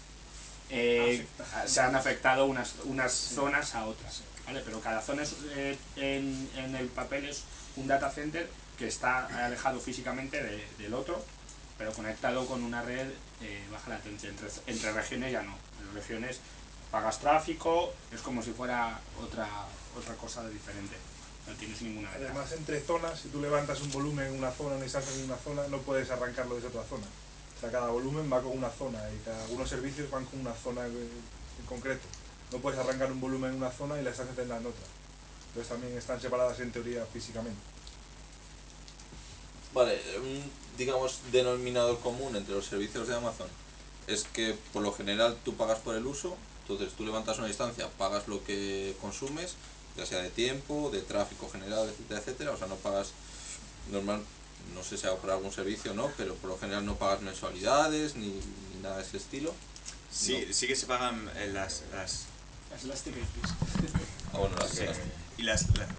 se han afectado unas zonas a otras, ¿vale? Pero cada zona en el papel es un data center que está alejado físicamente del otro, pero conectado con una red baja latencia. Entre regiones ya no. En regiones pagas tráfico, es como si fuera otra cosa diferente. No tienes ninguna ventaja. Además, entre zonas, si tú levantas un volumen en una zona, una instancia en una zona, no puedes arrancarlo desde otra zona. O sea, cada volumen va con una zona y algunos servicios van con una zona en concreto. No puedes arrancar un volumen en una zona y la instancia tendrá en otra. Entonces también están separadas en teoría físicamente. Vale, un, digamos, denominador común entre los servicios de Amazon es que por lo general tú pagas por el uso, entonces tú levantas una instancia, pagas lo que consumes, ya sea de tiempo, de tráfico general, etcétera, etcétera, o sea, no pagas normal, no sé si hago por algún servicio o no, pero por lo general no pagas mensualidades ni nada de ese estilo. Sí, No. sí que se pagan las Las Elastic APIs. Ah, bueno, y las